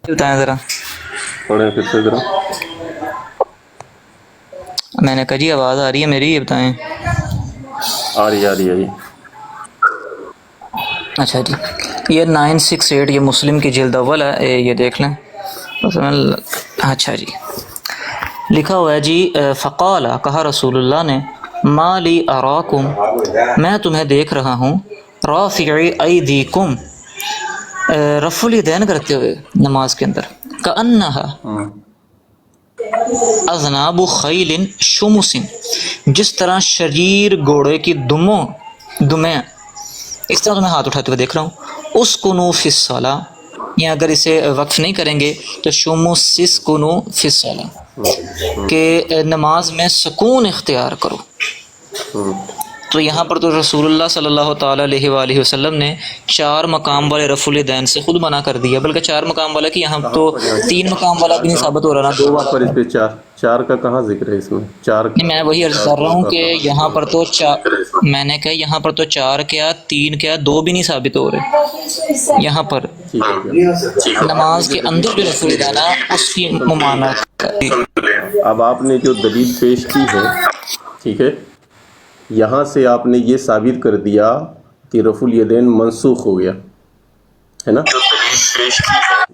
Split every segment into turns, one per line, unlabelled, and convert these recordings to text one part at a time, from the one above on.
بتائیں ذرا.
پڑھیں پھر سے ذرا.
میں نے کہا جی آواز آ رہی ہے میری, یہ بتائیں.
آ رہی ہے.
اچھا جی, یہ 968 یہ مسلم کی جلد اول ہے, یہ دیکھ لیں. اچھا جی, لکھا ہوا ہے جی فقال, کہا رسول اللہ نے, ما لی اراکم, میں تمہیں دیکھ رہا ہوں, رافعی ایدیکم, رفع الیدین کرتے ہوئے نماز کے اندر, کأنہا اذناب خیل شمس, جس طرح شریر گھوڑے کی دمیں اس طرح تمہیں ہاتھ اٹھاتے ہوئے دیکھ رہا ہوں. اسکنوا فی الصلاۃ, یا اگر اسے وقف نہیں کریں گے تو شمسسکنوا فی الصلاۃ, کہ نماز میں سکون اختیار کرو. تو یہاں پر تو رسول اللہ صلی اللہ تعالیٰ علیہ وآلہ وسلم نے 4 مقام والے رفع الیدین سے خود منع کر دیا, بلکہ 4 مقام والا کہ یہاں تو 3 مقام والا بھی نہیں ثابت ہو رہا نا, 2 والا.
پر اس پہ چار کا کہاں ذکر ہے اس میں؟ 4
نہیں, میں وہی عرض کر رہا ہوں کہ یہاں پر تو میں نے کہا یہاں پر تو 4 کیا 3 کیا 2 بھی نہیں ثابت ہو رہے. یہاں پر نماز کے اندر جو رفع الیدین ہے اس کی ممانعت.
اب آپ نے جو دلیل پیش کی ہے, ٹھیک ہے, یہاں سے آپ نے یہ ثابت کر دیا کہ رفع الیدین منسوخ ہو گیا ہے نا.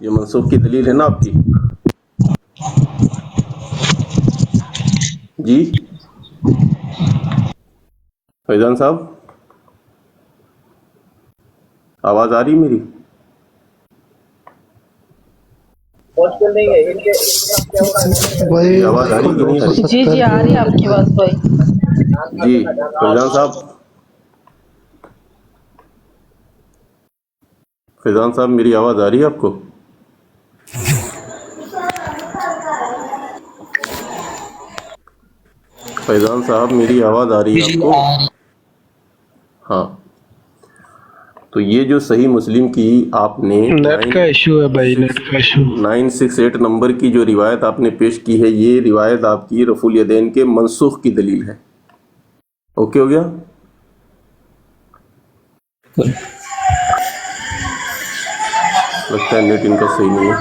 یہ منسوخ کی دلیل ہے نا آپ کی جی فیضان صاحب, آواز آ رہی میری؟ آواز آ رہی کہ نہیں آ رہی؟
جی جی آ رہی ہے آپ کی آواز بھائی.
جی فیضان صاحب میری آواز آ رہی ہے آپ کو؟ فیضان صاحب میری آواز آ رہی ہے آپ کو؟ ہاں, تو یہ جو صحیح مسلم کی آپ نے
نیٹ کا ایشو ہے بھائی, نیٹ کا ایشو.
968 نمبر کی جو روایت آپ نے پیش کی ہے, یہ روایت آپ کی رفع الیدین کے منسوخ کی دلیل ہے. اوکے ہو گیا؟ لگتا ہے نیٹ ان کا صحیح نہیں ہے.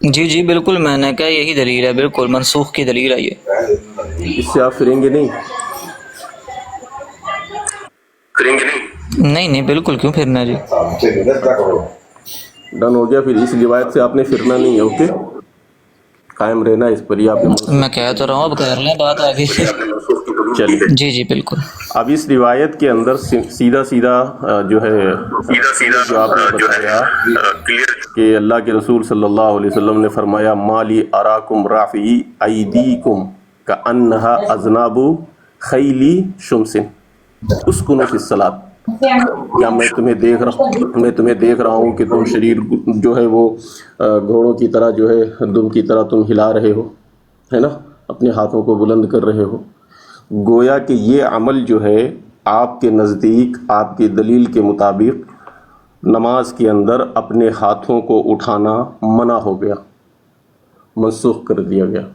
جی جی بالکل, میں نے کہا یہی دلیل ہے, بالکل منسوخ کی دلیل ہے یہ.
اس سے آپ پھریں گے نہیں؟
نہیں بالکل, کیوں پھرنا جی.
ڈن ہو گیا. پھر اس روایت سے آپ نے پھرنا نہیں ہے. اوکے, قائم رہنا اس پر.
میں کہہ تو رہا ہوں, اب کر لیں بات آگے.
چلیے
جی جی بالکل.
اب اس روایت کے اندر سیدھا جو ہے جو آپ نے بتایا کہ اللہ کے رسول صلی اللہ علیہ وسلم نے فرمایا, مالی اراکم رافعی ایدیکم کأنہا اذناب خیل شمس اسکنوا فی الصلاۃ. کیا میں تمہیں دیکھ رہا ہوں کہ تم شریر جو ہے وہ گھوڑوں کی طرح جو ہے دم کی طرح تم ہلا رہے ہو, ہے نا, اپنے ہاتھوں کو بلند کر رہے ہو. گویا کہ یہ عمل جو ہے آپ کے نزدیک, آپ کی دلیل کے مطابق, نماز کے اندر اپنے ہاتھوں کو اٹھانا منع ہو گیا, منسوخ کر دیا گیا.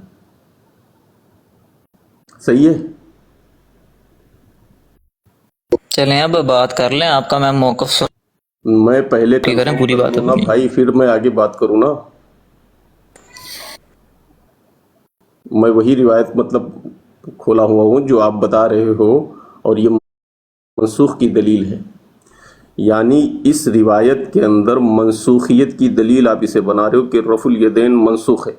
صحیح ہے؟
چلیں اب بات کر لیں, آپ کا میں موقف سن.
میں پہلے
کریں پوری بات
نا بھائی, پھر میں آگے بات کروں نا. میں وہی روایت مطلب کھولا ہوا ہوں جو آپ بتا رہے ہو, اور یہ منسوخ کی دلیل ہے. یعنی اس روایت کے اندر منسوخیت کی دلیل آپ اسے بنا رہے ہو کہ رفع الیدین منسوخ ہے,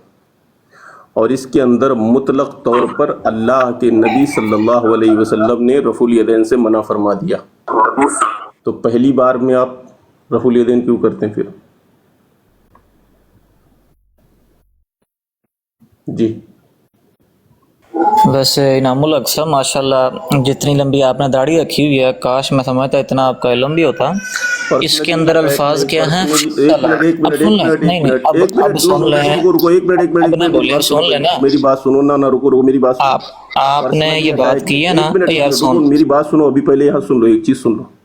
اور اس کے اندر مطلق طور پر اللہ کے نبی صلی اللہ علیہ وسلم نے رفع الیدین سے منع فرما دیا. تو پہلی بار میں آپ رفع الیدین کیوں کرتے ہیں پھر؟ جی
ویسے انعام الحق صاحب ماشاءاللہ جتنی لمبی آپ نے داڑھی رکھی ہوئی ہے, کاش میں سمجھتا اتنا آپ کا علم بھی ہوتا. اس کے اندر الفاظ کیا ہیں؟ اب سن لیں, نہیں اب سن لیں, اب نہ بولیں, اب سن لیں نا.
میری بات سنو نا, رکو میری بات سنو.
آپ نے یہ بات کی ہے نا, یار سن.
میری بات سنو ابھی, پہلے یہاں سن لو, ایک چیز سن لو.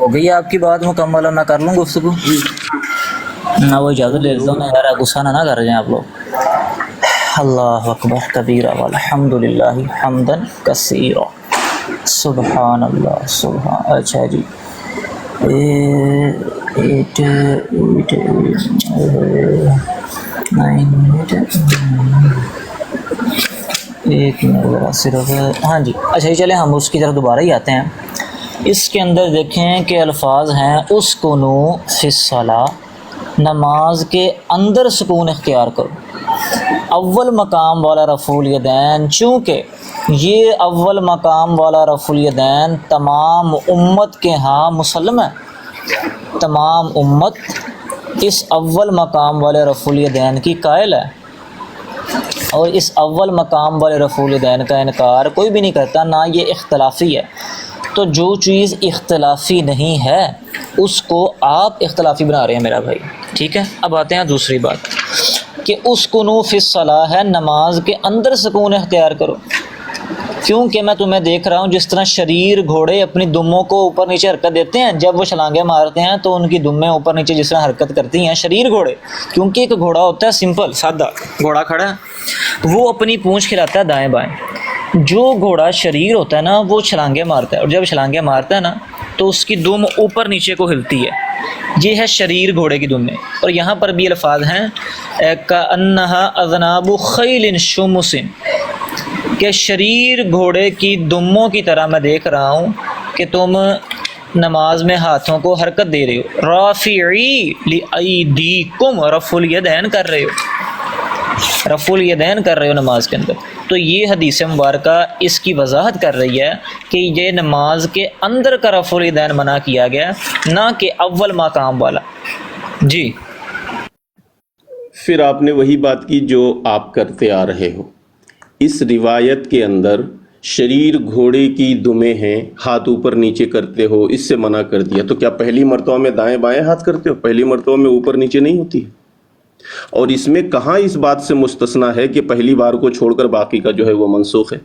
ہو گئی آپ کی بات مکمل اور میں کر لوں گفتگو؟ نہ وہ اجازت دے دیتا ہوں میں یار، غصہ نہ کر جائیں آپ لوگ۔ اللہ اکبر کبیرہ والحمد للہ حمدا کثیرا سبحان اللہ سبحان۔ اچھا جی، ایک منٹ ذرا صرف، ہاں جی اچھا چلیں ہم اس کی طرف دوبارہ ہی آتے ہیں۔ اس کے اندر دیکھیں کہ الفاظ ہیں اسکنو فی الصلاۃ، نماز کے اندر سکون اختیار کرو۔ اول مقام والا رفع الیدین، چونکہ یہ اول مقام والا رفع الیدین تمام امت کے ہاں مسلم ہے، تمام امت اس اول مقام والے رفع الیدین کی قائل ہے، اور اس اول مقام والے رفع الیدین کا انکار کوئی بھی نہیں کرتا، نہ یہ اختلافی ہے۔ تو جو چیز اختلافی نہیں ہے اس کو آپ اختلافی بنا رہے ہیں میرا بھائی، ٹھیک ہے۔ اب آتے ہیں دوسری بات کہ اسکنو فی الصلاۃ ہے نماز کے اندر سکون اختیار کرو، کیونکہ میں تمہیں دیکھ رہا ہوں جس طرح شریر گھوڑے اپنی دموں کو اوپر نیچے حرکت دیتے ہیں، جب وہ چھلانگیں مارتے ہیں تو ان کی دمیں اوپر نیچے جس طرح حرکت کرتی ہیں شریر گھوڑے، کیونکہ ایک گھوڑا ہوتا ہے سمپل سادہ گھوڑا کھڑا ہے، وہ اپنی پونچھ کھلاتا ہے دائیں بائیں۔ جو گھوڑا شریر ہوتا ہے نا وہ چھلانگیں مارتا ہے، اور جب چھلانگیں مارتا ہے نا تو اس کی دم اوپر نیچے کو ہلتی ہے، یہ ہے شریر گھوڑے کی دمیں۔ اور یہاں پر بھی الفاظ ہیں کأنها اذناب خیل شمس، کہ شریر گھوڑے کی دموں کی طرح میں دیکھ رہا ہوں کہ تم نماز میں ہاتھوں کو حرکت دے رہے ہو، رافعی لایدیکم، رفع الیدین کر رہے ہو، رفع الیدین کر رہے ہو نماز کے اندر۔ تو یہ حدیث مبارکہ اس کی وضاحت کر رہی ہے کہ یہ نماز کے اندر کا رفع الیدین منع کیا گیا، نہ کہ اول مقام والا۔ جی
پھر آپ نے وہی بات کی جو آپ کرتے آ رہے ہو، اس روایت کے اندر شریر گھوڑے کی دمیں ہیں، ہاتھ اوپر نیچے کرتے ہو، اس سے منع کر دیا، تو کیا پہلی مرتبہ میں دائیں بائیں ہاتھ کرتے ہو؟ پہلی مرتبہ میں اوپر نیچے نہیں ہوتی ہے؟ اور اس میں کہاں اس بات سے مستثنا ہے کہ پہلی بار کو چھوڑ کر باقی کا جو ہے وہ منسوخ ہے؟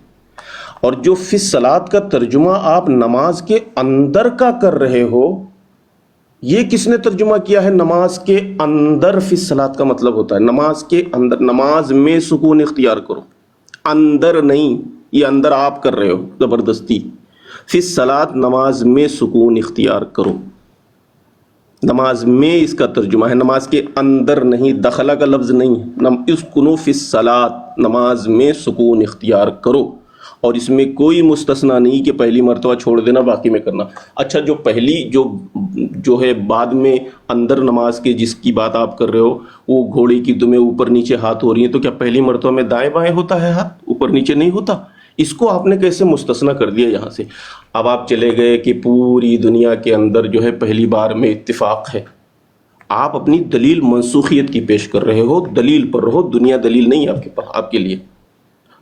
اور جو فی الصلاۃ کا ترجمہ آپ نماز کے اندر کا کر رہے ہو، یہ کس نے ترجمہ کیا ہے؟ نماز کے اندر فی الصلاۃ کا مطلب ہوتا ہے نماز کے اندر، نماز میں سکون اختیار کرو، اندر نہیں، یہ اندر آپ کر رہے ہو زبردستی۔ فی الصلاۃ نماز میں سکون اختیار کرو، نماز میں اس کا ترجمہ ہے، نماز کے اندر نہیں، دخلہ کا لفظ نہیں ہے۔ اسکنوا فی الصلاۃ، نماز میں سکون اختیار کرو، اور اس میں کوئی مستثنا نہیں کہ پہلی مرتبہ چھوڑ دینا باقی میں کرنا۔ اچھا، جو پہلی جو ہے بعد میں اندر نماز کے جس کی بات آپ کر رہے ہو، وہ گھوڑے کی دمیں اوپر نیچے ہاتھ ہو رہی ہیں، تو کیا پہلی مرتبہ میں دائیں بائیں ہوتا ہے ہاتھ، اوپر نیچے نہیں ہوتا؟ اس کو آپ نے کیسے مستثنا کر دیا یہاں سے؟ اب آپ چلے گئے کہ پوری دنیا کے اندر جو ہے پہلی بار میں اتفاق ہے، آپ اپنی دلیل منسوخیت کی پیش کر رہے ہو، دلیل پر رہو، دنیا دلیل نہیں ہے آپ کے پاس، آپ کے لیے۔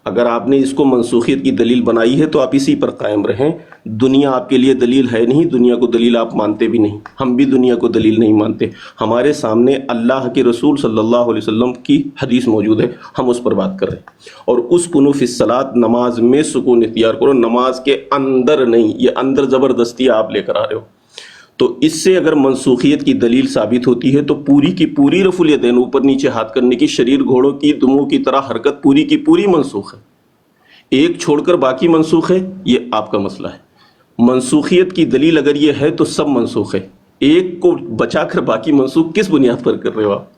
اگر آپ نے اس کو منسوخیت کی دلیل بنائی ہے تو آپ اسی پر قائم رہیں، دنیا آپ کے لیے دلیل ہے نہیں، دنیا کو دلیل آپ مانتے بھی نہیں، ہم بھی دنیا کو دلیل نہیں مانتے۔ ہمارے سامنے اللہ کے رسول صلی اللہ علیہ وسلم کی حدیث موجود ہے، ہم اس پر بات کر رہے ہیں۔ اور اسکنوا فی الصلاۃ، نماز میں سکون اختیار کرو، نماز کے اندر نہیں، یہ اندر زبردستی آپ لے کر آ رہے ہو۔ تو اس سے اگر منسوخیت کی دلیل ثابت ہوتی ہے تو پوری کی پوری رفع الیدین، اوپر نیچے ہاتھ کرنے کی شریر گھوڑوں کی دموں کی طرح حرکت پوری کی پوری منسوخ ہے، ایک چھوڑ کر باقی منسوخ ہے، یہ آپ کا مسئلہ ہے۔ منسوخیت کی دلیل اگر یہ ہے تو سب منسوخ ہے، ایک کو بچا کر باقی منسوخ کس بنیاد پر کر رہے ہو آپ؟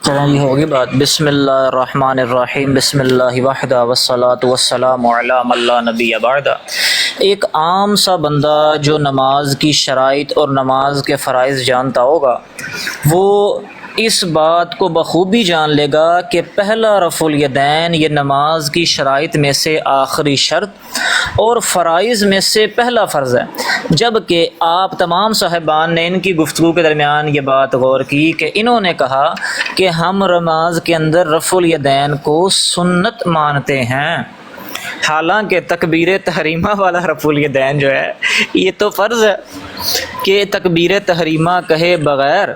چلیں جی، ہوگی بات۔ بسم اللہ الرحمن الرحیم، بسم اللہ وحدہ والصلاۃ والسلام علی من لا نبی بعدہ۔ ایک عام سا بندہ جو نماز کی شرائط اور نماز کے فرائض جانتا ہوگا، وہ اس بات کو بخوبی جان لے گا کہ پہلا رفع الیدین یہ نماز کی شرائط میں سے آخری شرط اور فرائض میں سے پہلا فرض ہے، جبکہ آپ تمام صاحبان نے ان کی گفتگو کے درمیان یہ بات غور کی کہ انہوں نے کہا کہ ہم نماز کے اندر رفع الیدین کو سنت مانتے ہیں، حالانکہ تکبیر تحریمہ والا رفع الیدین جو ہے یہ تو فرض ہے، کہ تکبیر تحریمہ کہے بغیر،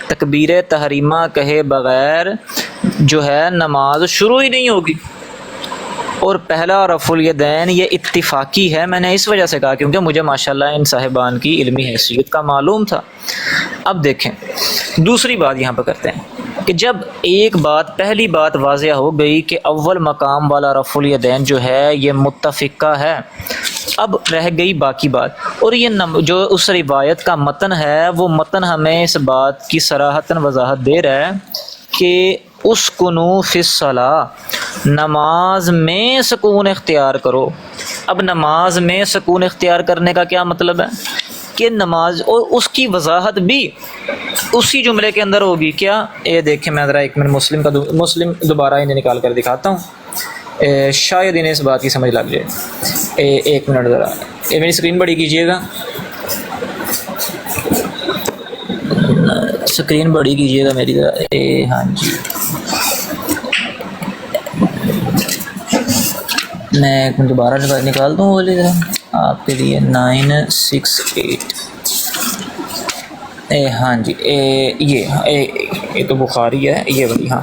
تکبیر تحریمہ کہے بغیر جو ہے نماز شروع ہی نہیں ہوگی۔ اور پہلا رفع الیدین یہ اتفاقی ہے، میں نے اس وجہ سے کہا کیونکہ مجھے ماشاءاللہ ان صاحبان کی علمی حیثیت کا معلوم تھا۔ اب دیکھیں دوسری بات یہاں پہ کرتے ہیں کہ جب ایک بات پہلی بات واضح ہو گئی کہ اول مقام والا رفع الیدین جو ہے یہ متفقہ ہے، اب رہ گئی باقی بات، اور یہ جو اس روایت کا متن ہے وہ متن ہمیں اس بات کی صراحتاً وضاحت دے رہا ہے کہ اسکنوا فی الصلاۃ، نماز میں سکون اختیار کرو۔ اب نماز میں سکون اختیار کرنے کا کیا مطلب ہے کہ نماز، اور اس کی وضاحت بھی اسی جملے کے اندر ہوگی۔ کیا یہ دیکھیں، میں ذرا ایک منٹ مسلم دوبارہ انہیں نکال کر دکھاتا ہوں، شاید انہیں اس بات کی سمجھ لگ جائے۔ ایک منٹ ذرا میری اسکرین بڑی کیجیے گا، اسکرین بڑی کیجیے گا میری ذرا۔ ہاں جی، میں دوبارہ نکال دوں بولیے ذرا آپ کے لیے 968۔ ہاں جی، یہ تو بخاری ہے، یہ بڑی، ہاں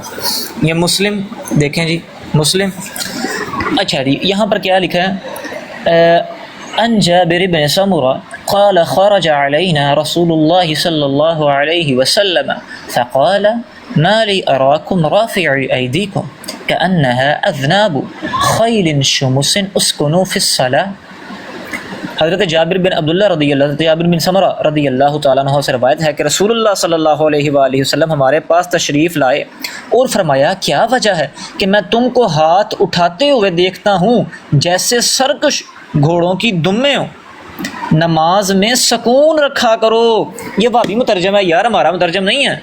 یہ مسلم، دیکھیں جی مسلم۔ اچھا جی، یہاں پر کیا لکھا ہے؟ ان جابر بن سمرہ قال خرج علينا رسول الله صلى الله عليه وسلم فقال ما لي أراكم رافعي أيديكم كأنها أذناب خيل شمس اسكنوا في الصلاة۔ حضرت جابر بن عبداللہ جابر بن سمرہ رضی اللہ تعالیٰ عنہ سے روایت ہے کہ رسول اللہ صلی اللہ علیہ وآلہ وسلم ہمارے پاس تشریف لائے اور فرمایا کیا وجہ ہے کہ میں تم کو ہاتھ اٹھاتے ہوئے دیکھتا ہوں جیسے سرکش گھوڑوں کی دمیں ہوں، نماز میں سکون رکھا کرو۔ یہ وہابی مترجم ہے یار، ہمارا مترجم نہیں ہے،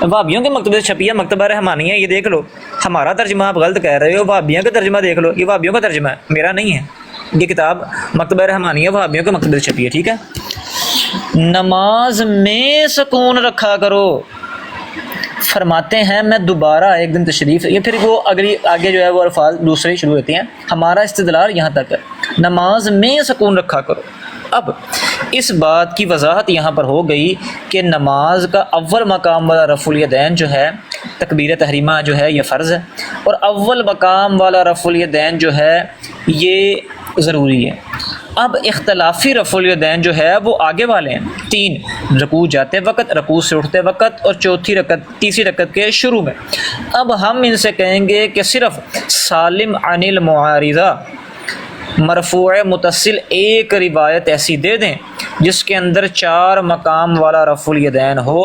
وہابیوں کے مکتبے سے چھپی ہے، مکتبہ رحمانیہ، یہ دیکھ لو، ہمارا ترجمہ آپ غلط کہہ رہے ہو، وہابیوں کا ترجمہ دیکھ لو، یہ وہابیوں کا ترجمہ ہے، میرا نہیں ہے۔ یہ کتاب مکتبہ رحمانیہ وہابیوں کے مکتبے سے چھپی ہے، ٹھیک ہے۔ نماز میں سکون رکھا کرو، فرماتے ہیں میں دوبارہ ایک دن تشریف، یہ پھر وہ آگے جو ہے وہ الفاظ دوسرے شروع ہوتے ہیں، ہمارا استدلال یہاں تک ہے، نماز میں سکون رکھا کرو۔ اب اس بات کی وضاحت یہاں پر ہو گئی کہ نماز کا اول مقام والا رفع الیدین جو ہے، تکبیر تحریمہ جو ہے یہ فرض ہے، اور اول مقام والا رفع الیدین جو ہے یہ ضروری ہے۔ اب اختلافی رفع الیدین جو ہے وہ آگے والے ہیں، 3 رکوع جاتے وقت، رکوع سے اٹھتے وقت، اور تیسری رکعت کے شروع میں۔ اب ہم ان سے کہیں گے کہ صرف سالم عن المعارضہ مرفوع متصل ایک روایت ایسی دے دیں جس کے اندر 4 مقام والا رفع الیدین ہو،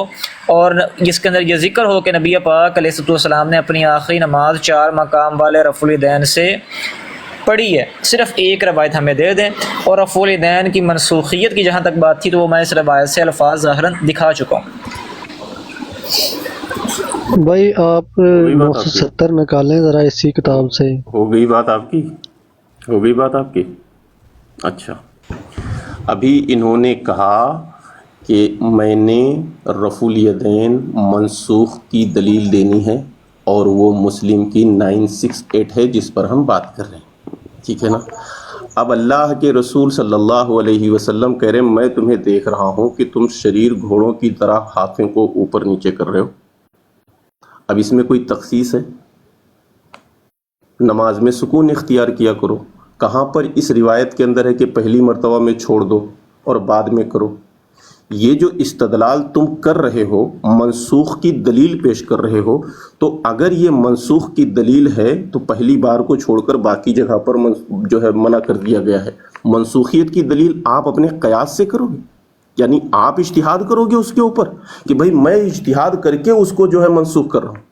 اور جس کے اندر یہ ذکر ہو کہ نبی پاک علیہ السلام نے اپنی آخری نماز 4 مقام والے رفع الیدین سے پڑھی ہے، صرف ایک روایت ہمیں دے دیں۔ اور رفع الیدین کی منسوخیت کی جہاں تک بات تھی تو وہ میں اس روایت سے الفاظ ظاہراً دکھا چکا ہوں۔
بھائی آپ 970 نکالیں ذرا اسی کتاب سے۔
ہو گئی بات آپ کی؟ اچھا، ابھی انہوں نے کہا کہ میں نے رفع الیدین منسوخ کی دلیل دینی ہے، اور وہ مسلم کی 968 ہے جس پر ہم بات کر رہے ہیں، ٹھیک ہے نا۔ اب اللہ کے رسول صلی اللہ علیہ وسلم کہہ رہے ہیں میں تمہیں دیکھ رہا ہوں کہ تم شریر گھوڑوں کی طرح ہاتھوں کو اوپر نیچے کر رہے ہو۔ اب اس میں کوئی تخصیص ہے؟ نماز میں سکون اختیار کیا کرو، کہاں پر اس روایت کے اندر ہے کہ پہلی مرتبہ میں چھوڑ دو اور بعد میں کرو؟ یہ جو استدلال تم کر رہے ہو، منسوخ کی دلیل پیش کر رہے ہو، تو اگر یہ منسوخ کی دلیل ہے تو پہلی بار کو چھوڑ کر باقی جگہ پر جو ہے منع کر دیا گیا ہے۔ منسوخیت کی دلیل آپ اپنے قیاس سے کرو گے، یعنی آپ اجتہاد کرو گے اس کے اوپر کہ بھائی میں اجتہاد کر کے اس کو جو ہے منسوخ کر رہا ہوں۔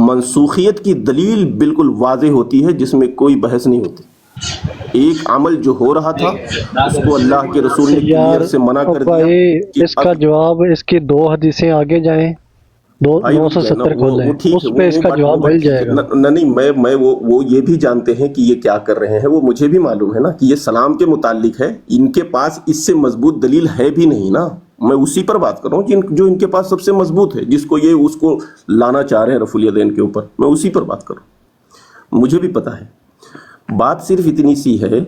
منسوخیت کی دلیل بالکل واضح ہوتی ہے جس میں کوئی بحث نہیں ہوتی۔ ایک عمل جو ہو رہا تھا اس کو اللہ کے رسول نے کلیئر سے منع کر دیا۔
اس کا جواب، اس کی 2 حدیثیں آگے جائیں، 970 کھولیں، اس پہ اس کا جواب مل جائے گا۔
نہیں، میں وہ یہ بھی جانتے ہیں کہ یہ کیا کر رہے ہیں، وہ مجھے بھی معلوم ہے نا کہ یہ سلام کے متعلق ہے، ان کے پاس اس سے مضبوط دلیل ہے بھی نہیں نا۔ میں اسی پر بات کر رہا ہوں جو ان کے پاس سب سے مضبوط ہے، جس کو یہ اس کو لانا چاہ رہے ہیں رفع الیدین کے اوپر، میں اسی پر بات کر رہا ہوں، مجھے بھی پتا ہے۔ بات صرف اتنی سی ہے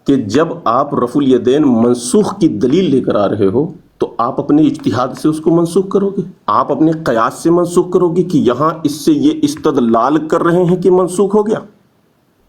کہ جب آپ رفع الیدین منسوخ کی دلیل لے کر آ رہے ہو تو آپ اپنے اجتہاد سے اس کو منسوخ کرو گے، آپ اپنے قیاس سے منسوخ کرو گے کہ یہاں اس سے یہ استدلال کر رہے ہیں کہ منسوخ ہو گیا۔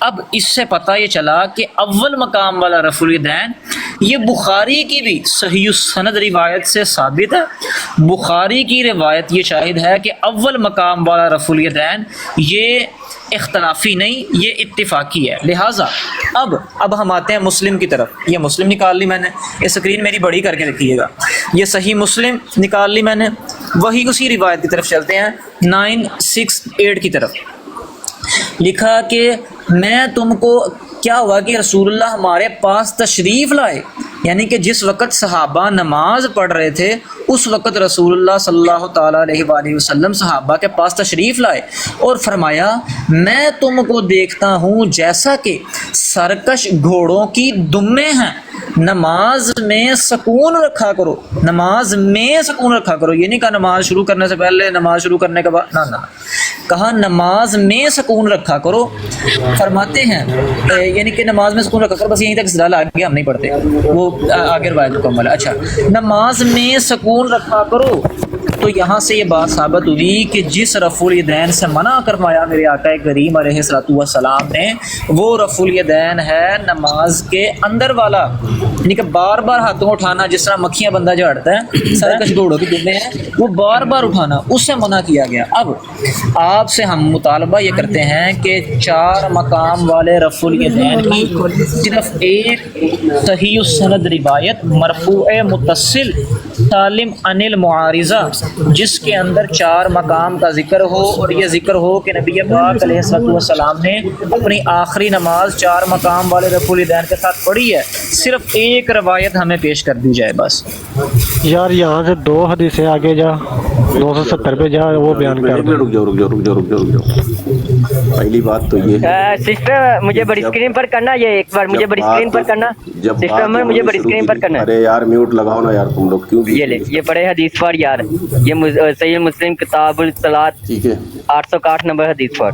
اب اس سے پتہ یہ چلا کہ اول مقام والا رفع الیدین یہ بخاری کی بھی صحیح السند روایت سے ثابت ہے. بخاری کی روایت یہ شاہد ہے کہ اول مقام والا رفع الیدین یہ اختلافی نہیں، یہ اتفاقی ہے. لہٰذا اب ہم آتے ہیں مسلم کی طرف. یہ مسلم نکال لی میں نے، یہ اسکرین میری بڑی کر کے رکھیے گا. یہ صحیح مسلم نکال لی میں نے. وہی اسی روایت کی طرف چلتے ہیں 968 کی طرف. لکھا کہ میں تم کو کیا ہوا کہ رسول اللہ ہمارے پاس تشریف لائے، یعنی کہ جس وقت صحابہ نماز پڑھ رہے تھے اس وقت رسول اللہ صلی اللہ تعالیٰ علیہ وآلہ وسلم صحابہ کے پاس تشریف لائے اور فرمایا میں تم کو دیکھتا ہوں جیسا کہ سرکش گھوڑوں کی دمیں ہیں، نماز میں سکون رکھا کرو. نماز میں سکون رکھا کرو، یہ نہیں کہا نماز شروع کرنے سے پہلے، نماز شروع کرنے کے بعد، نہ کہا نماز میں سکون رکھا کرو. فرماتے ہیں یعنی کہ نماز میں سکون رکھا کرو، بس یہیں تک استدلال آگے ہم نہیں پڑھتے، وہ آگے روایت مکمل ہے. اچھا، نماز میں سکون رکھا کرو. تو یہاں سے یہ بات ثابت ہوئی کہ جس رفع الیدین سے منع کروایا میرے آقا کریم علیہ الصلوۃ والسلام نے، وہ رفع الیدین ہے نماز کے اندر والا، یعنی کہ بار بار ہاتھوں اٹھانا، جس طرح مکھیاں بندہ جھاڑتا ہے، سرکش گھوڑوں کی دمیں ہیں، وہ بار بار اٹھانا، اس سے منع کیا گیا. اب آپ سے ہم مطالبہ یہ کرتے ہیں کہ 4 مقام والے رفع الیدین کی صرف ایک صحیح السند روایت مرفوع متصل سالم عن المعارضہ جس کے اندر 4 مقام کا ذکر ہو، اور یہ ذکر ہو کہ نبی پاک علیہ الصلوۃ والسلام نے اپنی آخری نماز 4 مقام والے رفع الیدین کے ساتھ پڑھی ہے. صرف ایک روایت ہمیں پیش کر دی جائے بس.
یار یہاں سے 2 حدیثیں آگے جا، 270 پہ جا، وہ بیان کر دیں.
رک جاؤ. پہلی بات تو یہ ہے
سسٹر مجھے بڑی اسکرین پر کرنا، یہ ایک بار مجھے بڑی اسکرین پر کرنا سسٹر عمر، مجھے بڑی اسکرین پر کرنا.
ارے یار میوٹ لگاؤ نا یار تم لوگ، کیوں
یہ لے، یہ پڑھے حدیث پر یار، یہ صحیح مسلم کتاب الصلاۃ،
ٹھیک ہے
861 نمبر حدیث پر.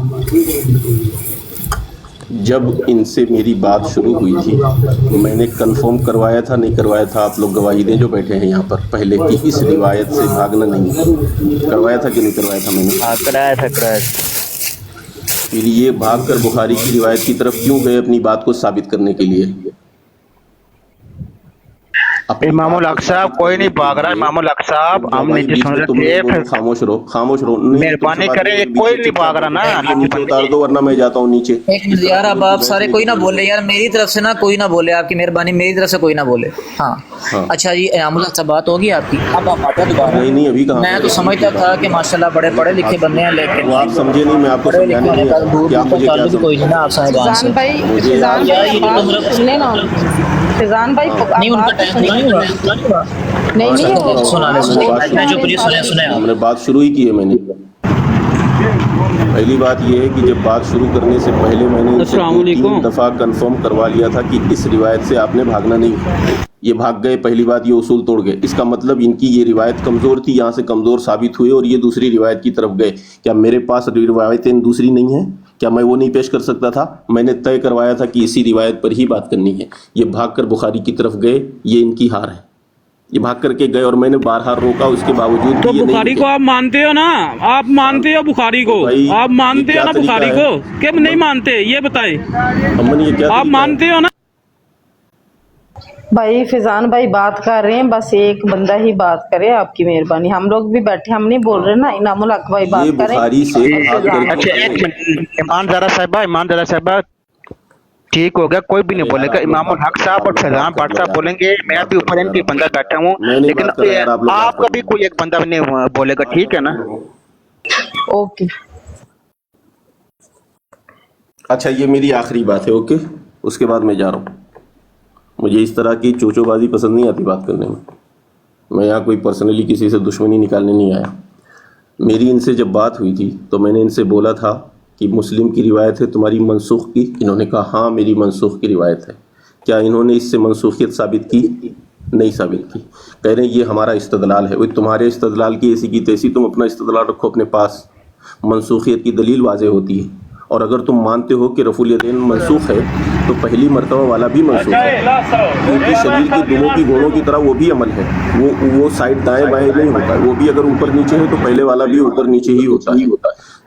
جب ان سے میری بات شروع ہوئی تھی میں نے کنفرم کروایا تھا نہیں کروایا تھا، آپ لوگ گواہی دیں جو بیٹھے ہیں یہاں پر، پہلے کی اس روایت سے بھاگنا نہیں. کروایا تھا کہ نہیں کروایا تھا میں نے؟
ہاں کرایا تھا.
پھر یہ بھاگ کر بخاری کی روایت کی طرف کیوں گئے اپنی بات کو ثابت کرنے کے لیے؟
امام الحق صاحب کوئی نہیں بھاگ رہا. امام الحق صاحب ہم نیچے سن رہے تھے،
خاموش رہو.
مہربانی کریں، کوئی نہیں بھاگ رہا نا.
نیچے اتار دو ورنہ میں جاتا ہوں نیچے.
ایک منٹ یار، اب آپ سارے کوئی نہ بولے یار، میری طرف سے نہ کوئی نہ بولے، آپ کی مہربانی، میری طرف سے کوئی نہ بولے. ہاں اچھا جی، انعام اللہ صاحب بات ہوگی آپ کی. اب آپ آتے دوبارہ.
نہیں ابھی کہاں،
میں تو سمجھتا تھا کہ ماشاءاللہ بڑے پڑھے لکھے بندے ہیں، لیکن
وہ آپ سمجھے نہیں، میں آپ کو سمجھانے نہیں کیا مجھے کیا
کوئی نہیں نا آپ صاحبان سے.
فیضان بھائی
نہیں ان کا ٹائم
نہیں
ہم نے بات شروع ہی کی ہے. میں نے پہلی بات یہ ہے کہ جب بات شروع کرنے سے پہلے میں نے 3 دفعہ کنفرم کروا لیا تھا کہ اس روایت سے آپ نے بھاگنا نہیں. یہ بھاگ گئے، پہلی بات یہ اصول توڑ گئے. اس کا مطلب ان کی یہ روایت کمزور تھی، یہاں سے کمزور ثابت ہوئے اور یہ دوسری روایت کی طرف گئے. کیا میرے پاس روایتیں دوسری نہیں ہیں؟ کیا میں وہ نہیں پیش کر سکتا تھا؟ میں نے طے کروایا تھا کہ اسی روایت پر ہی بات کرنی ہے. یہ بھاگ کر بخاری کی طرف گئے، یہ ان کی ہار ہے. یہ بھاگ کر کے گئے اور میں نے بارہا روکا، اس کے باوجود
تو بخاری کو آپ مانتے ہو نا؟ آپ مانتے ہو بخاری کو؟ آپ مانتے ہو نا بخاری کو کہ نہیں مانتے؟ یہ بتائیں، آپ مانتے ہو نا؟
بھائی فیضان بھائی بات کر رہے ہیں، بس ایک بندہ ہی بات کرے، آپ کی مہربانی. ہم لوگ بھی بیٹھے، ہم نہیں بول رہے نا. انعام الحق بھائی بات کریں.
ایمان دارا صاحبہ ٹھیک ہو گیا، کوئی بھی نہیں بولے گا. امام الحق صاحب اور فیضان بٹ صاحب بولیں گے، میں بھی اوپر ان کی بندہ بیٹھا ہوں، لیکن آپ کا بھی کوئی ایک بندہ بھی نہیں بولے گا، ٹھیک ہے نا؟
اوکے
اچھا یہ میری آخری بات ہے، اوکے؟ اس کے بعد میں جا رہا ہوں. مجھے اس طرح کی چوچو بازی پسند نہیں آتی بات کرنے میں. میں یہاں کوئی پرسنلی کسی سے دشمنی نکالنے نہیں آیا. میری ان سے جب بات ہوئی تھی تو میں نے ان سے بولا تھا کہ مسلم کی روایت ہے تمہاری منسوخ کی. انہوں نے کہا ہاں میری منسوخ کی روایت ہے. کیا انہوں نے اس سے منسوخیت ثابت کی؟ نہیں ثابت کی. کہہ رہے ہیں یہ ہمارا استدلال ہے. وہ تمہارے استدلال کی ایسی کی تیسی، تم اپنا استدلال رکھو اپنے پاس. منسوخیت کی دلیل واضح ہوتی ہے، اور اگر تم مانتے ہو کہ رفع الیدین منسوخ ہے تو پہلی مرتبہ والا بھی منسوخ ہے، کیونکہ شریر کی دموں کی گوڑوں کی طرح وہ بھی عمل ہے. وہ سائڈ دائیں بائیں نہیں ہوتا ہے، وہ بھی اگر اوپر نیچے ہے تو پہلے والا بھی اوپر نیچے ہی ہوتا ہے.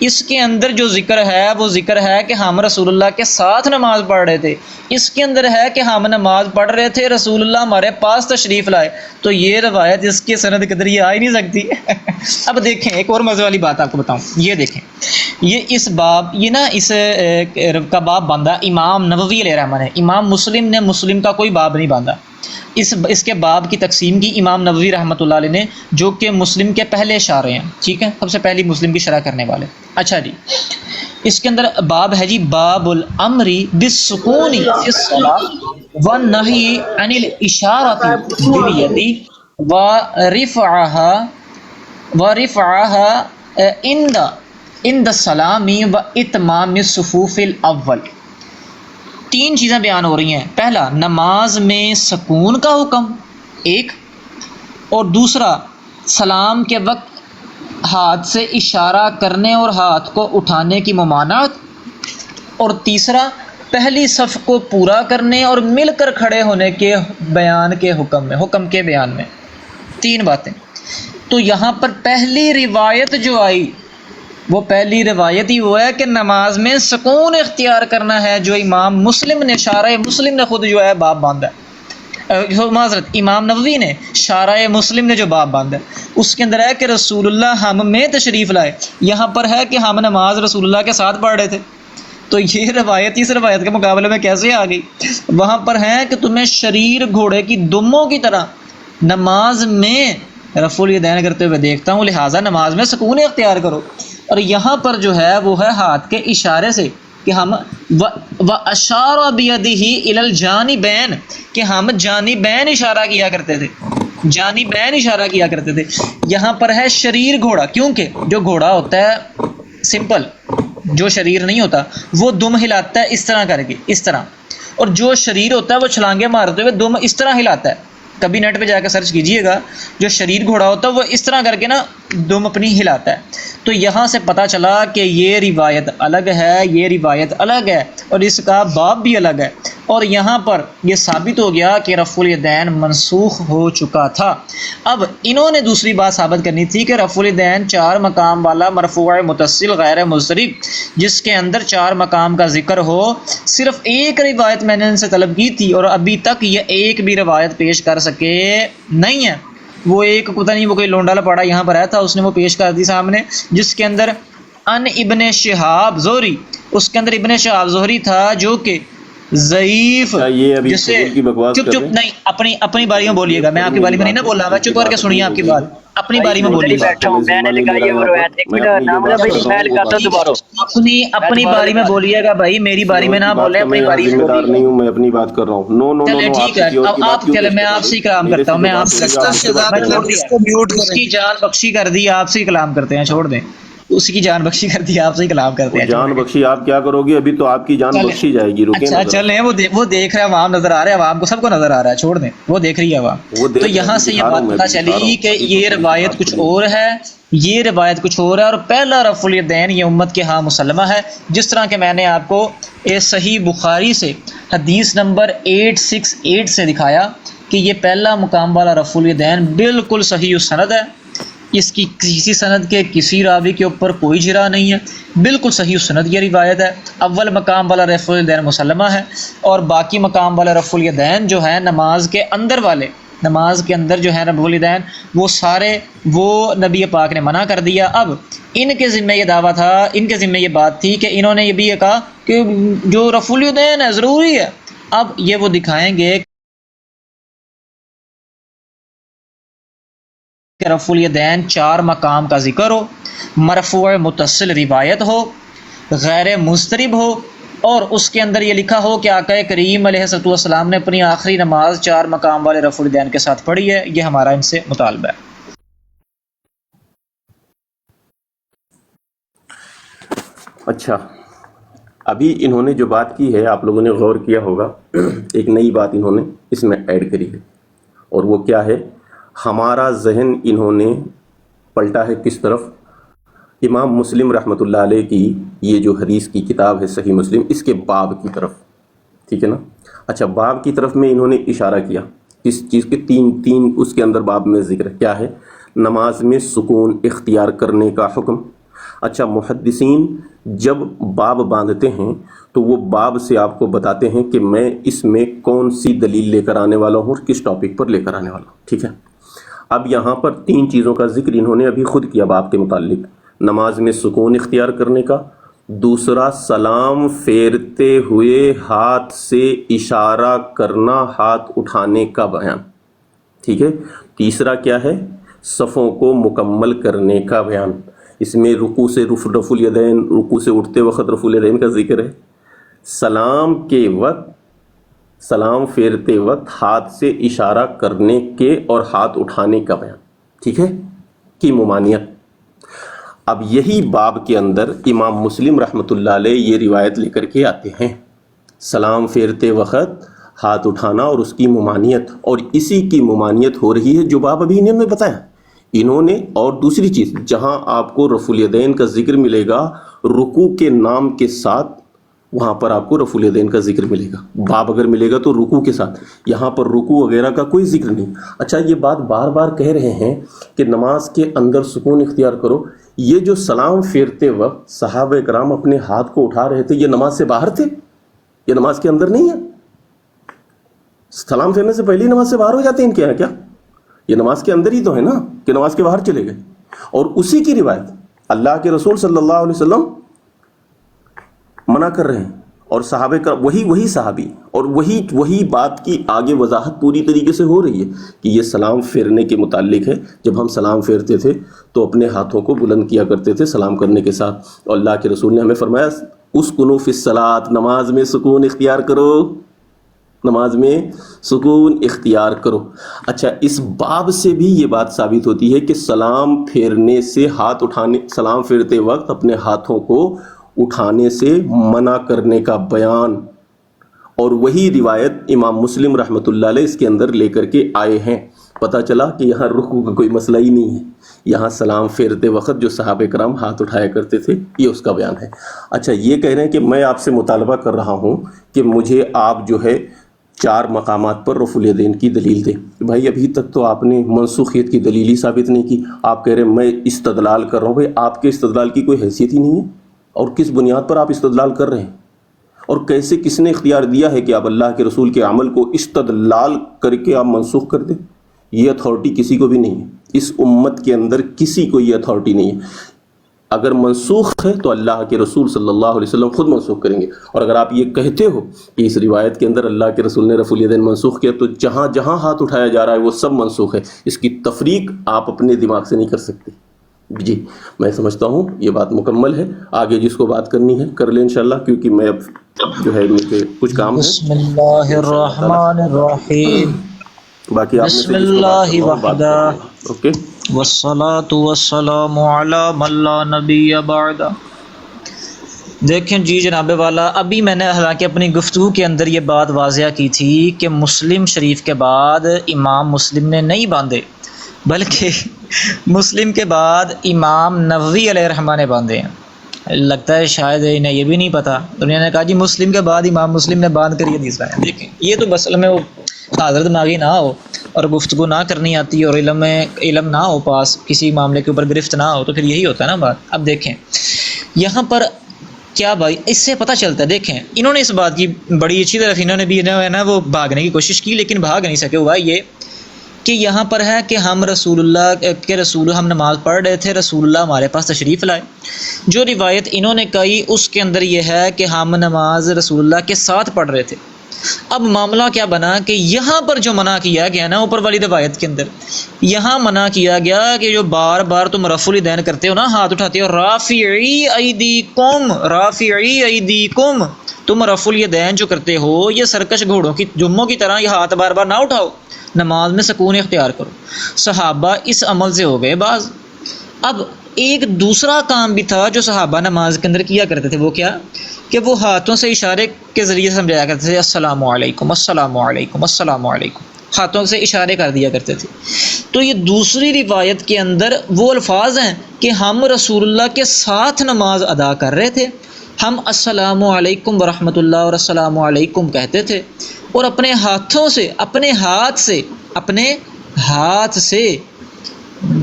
اس کے اندر جو ذکر ہے وہ ذکر ہے کہ ہم رسول اللہ کے ساتھ نماز پڑھ رہے تھے، اس کے اندر ہے کہ ہم نماز پڑھ رہے تھے، رسول اللہ ہمارے پاس تشریف لائے، تو یہ روایت اس کی سند کے ذریعے آ ہی نہیں سکتی۔ اب دیکھیں ایک اور مزے والی بات آپ کو بتاؤں، یہ دیکھیں، یہ اس باب، یہ نا اس کا باب باندھا امام نووی علیہ رحمہ نے، امام مسلم نے مسلم کا کوئی باب نہیں باندھا، اس کے باب کی تقسیم کی امام نووی رحمۃ اللہ علیہ نے، جو کہ مسلم کے پہلے شارح ہیں، ٹھیک ہے، سب سے پہلی مسلم کی شرح کرنے والے۔ اچھا جی، اس کے اندر باب ہے جی باب الامر بالسکون فی الصلاۃ والنہی عن الاشارۃ بالید ورفعها عند السلام واتمام الصفوف الاول۔ تین چیزیں بیان ہو رہی ہیں، پہلا نماز میں سکون کا حکم ایک، اور دوسرا سلام کے وقت ہاتھ سے اشارہ کرنے اور ہاتھ کو اٹھانے کی ممانعت، اور تیسرا پہلی صف کو پورا کرنے اور مل کر کھڑے ہونے کے بیان کے حکم کے بیان میں، تین باتیں۔ تو یہاں پر پہلی روایت جو آئی وہ پہلی روایت ہی وہ ہے کہ نماز میں سکون اختیار کرنا ہے، جو امام مسلم نے، شارح مسلم نے خود جو ہے باب باندھا ہے، معذرت امام نووی نے شارح مسلم نے جو باب باندھا ہے، اس کے اندر ہے کہ رسول اللہ ہم میں تشریف لائے، یہاں پر ہے کہ ہم نماز رسول اللہ کے ساتھ پڑھ رہے تھے، تو یہ روایت اس روایت کے مقابلے میں کیسے آ گئی؟ وہاں پر ہے کہ تمہیں شریر گھوڑے کی دموں کی طرح نماز میں رفع الیدین کرتے ہوئے دیکھتا ہوں، لہٰذا نماز میں سکون اختیار کرو، اور یہاں پر جو ہے وہ ہے ہاتھ کے اشارے سے کہ ہم وَأَشَارَ بِيَدِهِ إِلَى الْجَانِبَيْنِ، کہ ہم جانبین اشارہ کیا کرتے تھے، جانبین اشارہ کیا کرتے تھے۔ یہاں پر ہے شریر گھوڑا، کیونکہ جو گھوڑا ہوتا ہے سمپل، جو شریر نہیں ہوتا وہ دم ہلاتا ہے اس طرح کر کے، اس طرح، اور جو شریر ہوتا ہے وہ چھلانگے مارتے ہوئے دم اس طرح ہلاتا ہے، کبھی نیٹ پہ جا کے سرچ کیجئے گا، جو شریر گھوڑا ہوتا ہے وہ اس طرح کر کے نا دم اپنی ہلاتا ہے۔ تو یہاں سے پتہ چلا کہ یہ روایت الگ ہے، یہ روایت الگ ہے، اور اس کا باب بھی الگ ہے، اور یہاں پر یہ ثابت ہو گیا کہ رفع الیدین منسوخ ہو چکا تھا۔ اب انہوں نے دوسری بات ثابت کرنی تھی کہ رفع الیدین 4 مقام والا مرفوع متصل غیر مضطرب، جس کے اندر 4 مقام کا ذکر ہو، صرف ایک روایت میں نے ان سے طلب کی تھی، اور ابھی تک یہ ایک بھی روایت پیش کر سکے نہیں ہے۔ وہ ایک پتہ نہیں وہ کوئی لونڈا لپاڑا یہاں پر آیا تھا، اس نے وہ پیش کر دی سامنے، جس کے اندر ان ابن شہاب زہری، اس کے اندر ابن شہاب زہری تھا جو کہ ضعیف، جس سے چپ نہیں، اپنی باری میں بولیے گا، میں آپ کی باری میں نہیں نہ بول رہا، میں چپ کر کے سنیے آپ کی بات، اپنی باری میں بولیے گا، اپنی باری میں بولیے گا بھائی، میری باری میں نہ بولے، اپنی باری میں بولیے
نہیں ہوں، میں اپنی بات کر رہا ہوں۔ نو نو
چلے ٹھیک ہے، اب آپ چلے، میں آپ سے کلام کرتا ہوں، میں آپ سے اس کی جان بخشی کر دی، آپ سے کلام کرتے ہیں، چھوڑ دیں، اس کی جان بخشی کر دی، آپ سے کلام کرتے ہیں۔
جان بخشی آپ کیا کرو گی؟ ابھی تو آپ کی جان بخشی جائے گی، رکیں۔
اچھا چلیں، وہ دیکھ رہے ہیں، عوام نظر آ رہے ہیں، عوام کو سب کو نظر آ رہا ہے، چھوڑ دیں، وہ دیکھ رہی ہے عوام۔ تو یہاں سے یہ بات پتہ چلی کہ یہ روایت کچھ اور ہے، یہ روایت کچھ اور ہے، اور پہلا رفع الیدین یہ امت کے ہاں مسلمہ ہے، جس طرح کہ میں نے آپ کو صحیح بخاری سے حدیث نمبر 868 سے دکھایا کہ یہ پہلا مقام والا رفع الیدین بالکل صحیح السند ہے، اس کی کسی سند کے کسی راوی کے اوپر کوئی جرح نہیں ہے، بالکل صحیح السند یہ روایت ہے۔ اول مقام والا رفع الیدین مسلمہ ہے، اور باقی مقام والا رفع الیدین جو ہے نماز کے اندر والے، نماز کے اندر جو ہے رفع الیدین، وہ سارے وہ نبی پاک نے منع کر دیا۔ اب ان کے ذمہ یہ دعویٰ تھا، ان کے ذمہ یہ بات تھی کہ انہوں نے یہ بھی کہا کہ جو رفع الیدین ہے ضروری ہے، اب یہ وہ دکھائیں گے کہ رفع الیدین 4 مقام کا ذکر ہو، مرفوع متصل روایت ہو، غیر مضطرب ہو، اور اس کے اندر یہ لکھا ہو کہ آقا کریم علیہ الصلوۃ والسلام نے اپنی آخری نماز 4 مقام والے رفع الیدین کے ساتھ پڑھی ہے۔ یہ ہمارا ان سے مطالبہ ہے۔
اچھا، ابھی انہوں نے جو بات کی ہے آپ لوگوں نے غور کیا ہوگا، ایک نئی بات انہوں نے اس میں ایڈ کری ہے، اور وہ کیا ہے؟ ہمارا ذہن انہوں نے پلٹا ہے کس طرف؟ امام مسلم رحمۃ اللہ علیہ کی یہ جو حدیث کی کتاب ہے صحیح مسلم، اس کے باب کی طرف، ٹھیک ہے نا؟ اچھا، باب کی طرف میں انہوں نے اشارہ کیا، کس چیز کے؟ تین اس کے اندر باب میں ذکر کیا ہے؟ نماز میں سکون اختیار کرنے کا حکم، اچھا محدثین جب باب باندھتے ہیں تو وہ باب سے آپ کو بتاتے ہیں کہ میں اس میں کون سی دلیل لے کر آنے والا ہوں اور کس ٹاپک پر لے کر آنے والا ہوں. ٹھیک ہے. اب یہاں پر 3 چیزوں کا ذکر انہوں نے ابھی خود کیا باب کے متعلق. نماز میں سکون اختیار کرنے کا، دوسرا سلام پھیرتے ہوئے ہاتھ سے اشارہ کرنا، ہاتھ اٹھانے کا بیان. ٹھیک ہے. تیسرا کیا ہے؟ صفوں کو مکمل کرنے کا بیان. اس میں رکوع سے رفع الیدین، رکوع سے اٹھتے وقت رفع الیدین کا ذکر ہے. سلام کے وقت، سلام پھیرتے وقت ہاتھ سے اشارہ کرنے کے اور ہاتھ اٹھانے کا بیان. ٹھیک ہے، کی ممانعت. اب یہی باب کے اندر امام مسلم رحمۃ اللہ علیہ یہ روایت لے کر کے آتے ہیں، سلام پھیرتے وقت ہاتھ اٹھانا اور اس کی ممانعت، اور اسی کی ممانعت ہو رہی ہے جو باب ابھی انہوں نے بتایا. انہوں نے، اور دوسری چیز جہاں آپ کو رفع الیدین کا ذکر ملے گا رکوع کے نام کے ساتھ، وہاں پر آپ کو رفع الیدین کا ذکر ملے گا. باب اگر ملے گا تو رکوع کے ساتھ، یہاں پر رکوع وغیرہ کا کوئی ذکر نہیں. اچھا یہ بات بار بار کہہ رہے ہیں کہ نماز کے اندر سکون اختیار کرو. یہ جو سلام پھیرتے وقت صحابہ کرام اپنے ہاتھ کو اٹھا رہے تھے، یہ نماز سے باہر تھے؟ یہ نماز کے اندر نہیں ہے؟ سلام پھیرنے سے پہلے ہی نماز سے باہر ہو جاتے ہیں ان کے یہاں کیا؟ یہ نماز کے اندر ہی تو ہے نا کہ نماز کے باہر چلے گئے. اور اسی کی روایت اللہ کے رسول صلی اللہ علیہ وسلم منع کر رہے ہیں، اور صحابہ کا وہی صحابی اور وہی بات کی آگے وضاحت پوری طریقے سے ہو رہی ہے کہ یہ سلام پھیرنے کے متعلق ہے. جب ہم سلام پھیرتے تھے تو اپنے ہاتھوں کو بلند کیا کرتے تھے سلام کرنے کے ساتھ، اور اللہ کے رسول نے ہمیں فرمایا اسکنوا فی الصلاۃ، نماز میں سکون اختیار کرو، نماز میں سکون اختیار کرو. اچھا اس باب سے بھی یہ بات ثابت ہوتی ہے کہ سلام پھیرنے سے، ہاتھ اٹھانے، سلام پھیرتے وقت اپنے ہاتھوں کو اٹھانے سے منع کرنے کا بیان. اور وہی روایت امام مسلم رحمۃ اللہ علیہ اس کے اندر لے کر کے آئے ہیں. پتہ چلا کہ یہاں رکوع کا کوئی مسئلہ ہی نہیں ہے، یہاں سلام پھیرتے وقت جو صحابہ کرام ہاتھ اٹھایا کرتے تھے یہ اس کا بیان ہے. اچھا یہ کہہ رہے ہیں کہ میں آپ سے مطالبہ کر رہا ہوں کہ مجھے آپ جو ہے 4 مقامات پر رفع الیدین کی دلیل دیں. بھائی ابھی تک تو آپ نے منسوخیت کی دلیل ہی ثابت نہیں کی. آپ کہہ رہے ہیں میں استدلال کر رہا ہوں. بھائی آپ کے استدلال کی کوئی حیثیت ہی نہیں ہے، اور کس بنیاد پر آپ استدلال کر رہے ہیں، اور کیسے، کس نے اختیار دیا ہے کہ آپ اللہ کے رسول کے عمل کو استدلال کر کے آپ منسوخ کر دیں؟ یہ اتھارٹی کسی کو بھی نہیں ہے، اس امت کے اندر کسی کو یہ اتھارٹی نہیں ہے. اگر منسوخ ہے تو اللہ کے رسول صلی اللہ علیہ وسلم خود منسوخ کریں گے. اور اگر آپ یہ کہتے ہو کہ اس روایت کے اندر اللہ کے رسول نے رفع الیدین منسوخ کیا تو جہاں جہاں ہاتھ اٹھایا جا رہا ہے وہ سب منسوخ ہے. اس کی تفریق آپ اپنے دماغ سے نہیں کر سکتے. جی میں سمجھتا ہوں یہ بات مکمل ہے. آگے جس کو بات کرنی ہے کر لیں انشاءاللہ، کیونکہ میں اب جو ہے مجھے کچھ کام ہے.
بسم اللہ الرحمن الرحیم.
باقی آپ
بسم اللہ وحدہ
اوکے.
والصلاة والسلام علی من لا نبی بعد. دیکھیں جی جناب والا، ابھی میں نے حالانکہ اپنی گفتگو کے اندر یہ بات واضح کی تھی کہ مسلم شریف کے بعد امام مسلم نے نہیں باندھے، بلکہ مسلم کے بعد امام نووی علیہ الرحمہ نے باندھے ہیں. لگتا ہے شاید انہیں یہ بھی نہیں پتہ. انہوں نے کہا جی مسلم کے بعد امام مسلم نے باندھ کر یہ حدیث لایا. دیکھیں یہ تو بس میں وہ حاضر دماغی نہ ہو اور گفتگو نہ کرنی آتی اور علم نہ ہو پاس، کسی معاملے کے اوپر گرفت نہ ہو، تو پھر یہی ہوتا ہے نا بات. اب دیکھیں یہاں پر کیا بھائی اس سے پتہ چلتا ہے، دیکھیں انہوں نے اس بات کی بڑی اچھی طرف انہوں نے بھی نا وہ بھاگنے کی کوشش کی لیکن بھاگ نہیں سکے. ہوا یہ کہ یہاں پر ہے کہ ہم رسول اللہ کے رسول، ہم نماز پڑھ رہے تھے، رسول اللہ ہمارے پاس تشریف لائے. جو روایت انہوں نے کہی اس کے اندر یہ ہے کہ ہم نماز رسول اللہ کے ساتھ پڑھ رہے تھے. اب معاملہ کیا بنا کہ یہاں پر جو منع کیا گیا نا اوپر والی روایت کے اندر، یہاں منع کیا گیا کہ جو بار بار تم رفع الیدین کرتے ہو نا، ہاتھ اٹھاتے ہو، رافعی ایدیکم، رافعی ایدیکم، تم رفع الیدین جو کرتے ہو یہ سرکش گھوڑوں کی جموں کی طرح یہ ہاتھ بار بار نہ اٹھاؤ، نماز میں سکون اختیار کرو. صحابہ اس عمل سے ہو گئے باز. اب ایک دوسرا کام بھی تھا جو صحابہ نماز کے اندر کیا کرتے تھے، وہ کیا کہ وہ ہاتھوں سے اشارے کے ذریعے سمجھایا کرتے تھے، السلام علیکم السلام علیکم السلام علیکم، ہاتھوں سے اشارے کر دیا کرتے تھے. تو یہ دوسری روایت کے اندر وہ الفاظ ہیں کہ ہم رسول اللہ کے ساتھ نماز ادا کر رہے تھے، ہم السلام علیکم ورحمۃ اللہ اور السلام علیکم کہتے تھے، اور اپنے ہاتھوں سے، اپنے ہاتھ سے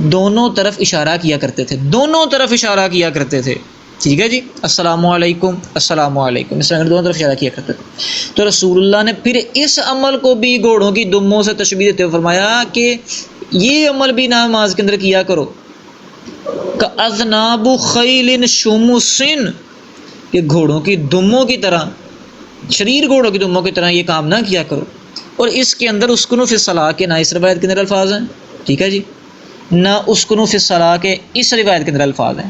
دونوں طرف اشارہ کیا کرتے تھے، دونوں طرف اشارہ کیا کرتے تھے، ٹھیک ہے جی، السلام علیکم السلام علیکم، اس طرح دونوں طرف اشارہ کیا کرتے تھے۔ تو رسول اللہ نے پھر اس عمل کو بھی گھوڑوں کی دموں سے تشبیہ دیتے ہوئے فرمایا کہ یہ عمل بھی نماز کے اندر کیا کرو، کاذناب خیل شمس، کہ گھوڑوں کی دموں کی طرح، شریر گھوڑوں کی دموں کی طرح یہ کام نہ کیا کرو۔ اور اس کے اندر اسکنوا فی الصلاۃ کے نہ اس روایت کے اندر الفاظ ہیں، ٹھیک ہے جی، نہ اسکنوا فی الصلاۃ کے اس روایت کے اندر الفاظ ہیں۔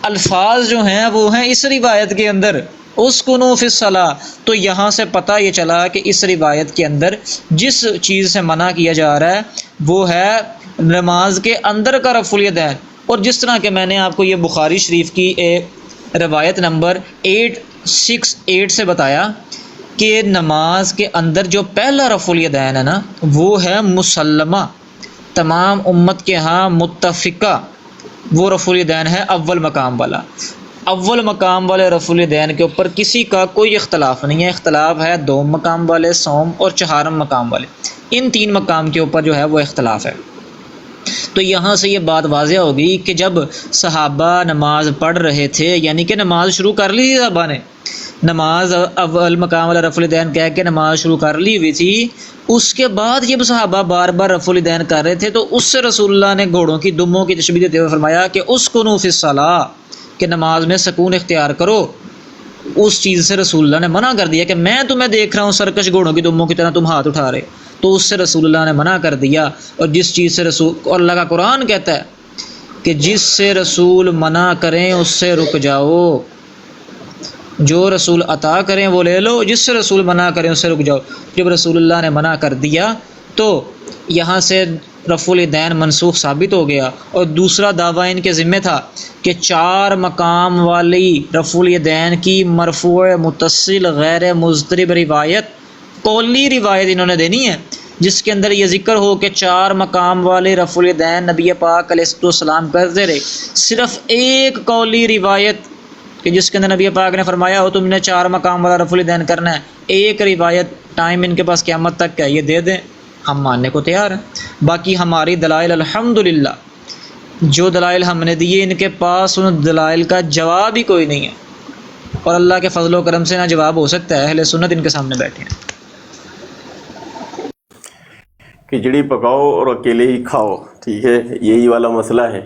الفاظ جو ہیں وہ ہیں اس روایت کے اندر اسکنوا فی الصلاۃ، تو یہاں سے پتہ یہ چلا کہ اس روایت کے اندر جس چیز سے منع کیا جا رہا ہے وہ ہے نماز کے اندر کا رفع الیدین۔ اور جس طرح کہ میں نے آپ کو یہ بخاری شریف کی روایت نمبر 868 سے بتایا کہ نماز کے اندر جو پہلا رفع الیدین ہے نا وہ ہے مسلمہ، تمام امت کے ہاں متفقہ، وہ رفع الیدین ہے اول مقام والا۔ اول مقام والے رفع الیدین کے اوپر کسی کا کوئی اختلاف نہیں ہے، اختلاف ہے دوم مقام والے، سوم اور چہارم مقام والے، ان تین مقام کے اوپر جو ہے وہ اختلاف ہے۔ تو یہاں سے یہ بات واضح ہوگی کہ جب صحابہ نماز پڑھ رہے تھے، یعنی کہ نماز شروع کر لی تھی صحابہ نے، نماز اول مقام والا رفع الیدین کہہ کے نماز شروع کر لی ہوئی تھی، اس کے بعد جب صحابہ بار بار رفع الیدین کر رہے تھے تو اس سے رسول اللہ نے گھوڑوں کی دموں کی تشبیہ دیتے ہوئے فرمایا کہ اسکنوا فی الصلاۃ، کہ نماز میں سکون اختیار کرو۔ اس چیز سے رسول اللہ نے منع کر دیا کہ میں تمہیں دیکھ رہا ہوں سرکش گھوڑوں کی دموں کی طرح تم ہاتھ اٹھا رہے، تو اس سے رسول اللہ نے منع کر دیا۔ اور جس چیز سے رسول، اور اللہ کا قرآن کہتا ہے کہ جس سے رسول منع کریں اس سے رک جاؤ، جو رسول عطا کریں وہ لے لو، جس سے رسول منع کریں اس سے رک جاؤ۔ جب رسول اللہ نے منع کر دیا تو یہاں سے رفع الیدین منسوخ ثابت ہو گیا۔ اور دوسرا دعویٰ ان کے ذمہ تھا کہ 4 مقام والی رفع الیدین کی مرفوع متصل غیر مضطرب روایت، قولی روایت انہوں نے دینی ہے جس کے اندر یہ ذکر ہو کہ 4 مقام والے رفع الیدین نبی پاک علیہ السلام کرتے رہے۔ صرف ایک قولی روایت کہ جس کے اندر نبی پاک نے فرمایا ہو تم نے 4 مقام والا رفع الیدین کرنا ہے، ایک روایت ٹائم ان کے پاس قیامت تک ہے، یہ دے دیں، ہم ماننے کو تیار ہیں۔ باقی ہماری دلائل الحمدللہ جو دلائل ہم نے دیے ان کے پاس ان دلائل کا جواب ہی کوئی نہیں ہے، اور اللہ کے فضل و کرم سے نہ جواب ہو سکتا ہے، اہل سنت ان کے سامنے بیٹھے ہیں۔
کھچڑی پکاؤ اور اکیلے ہی کھاؤ، ٹھیک ہے، یہی والا مسئلہ ہے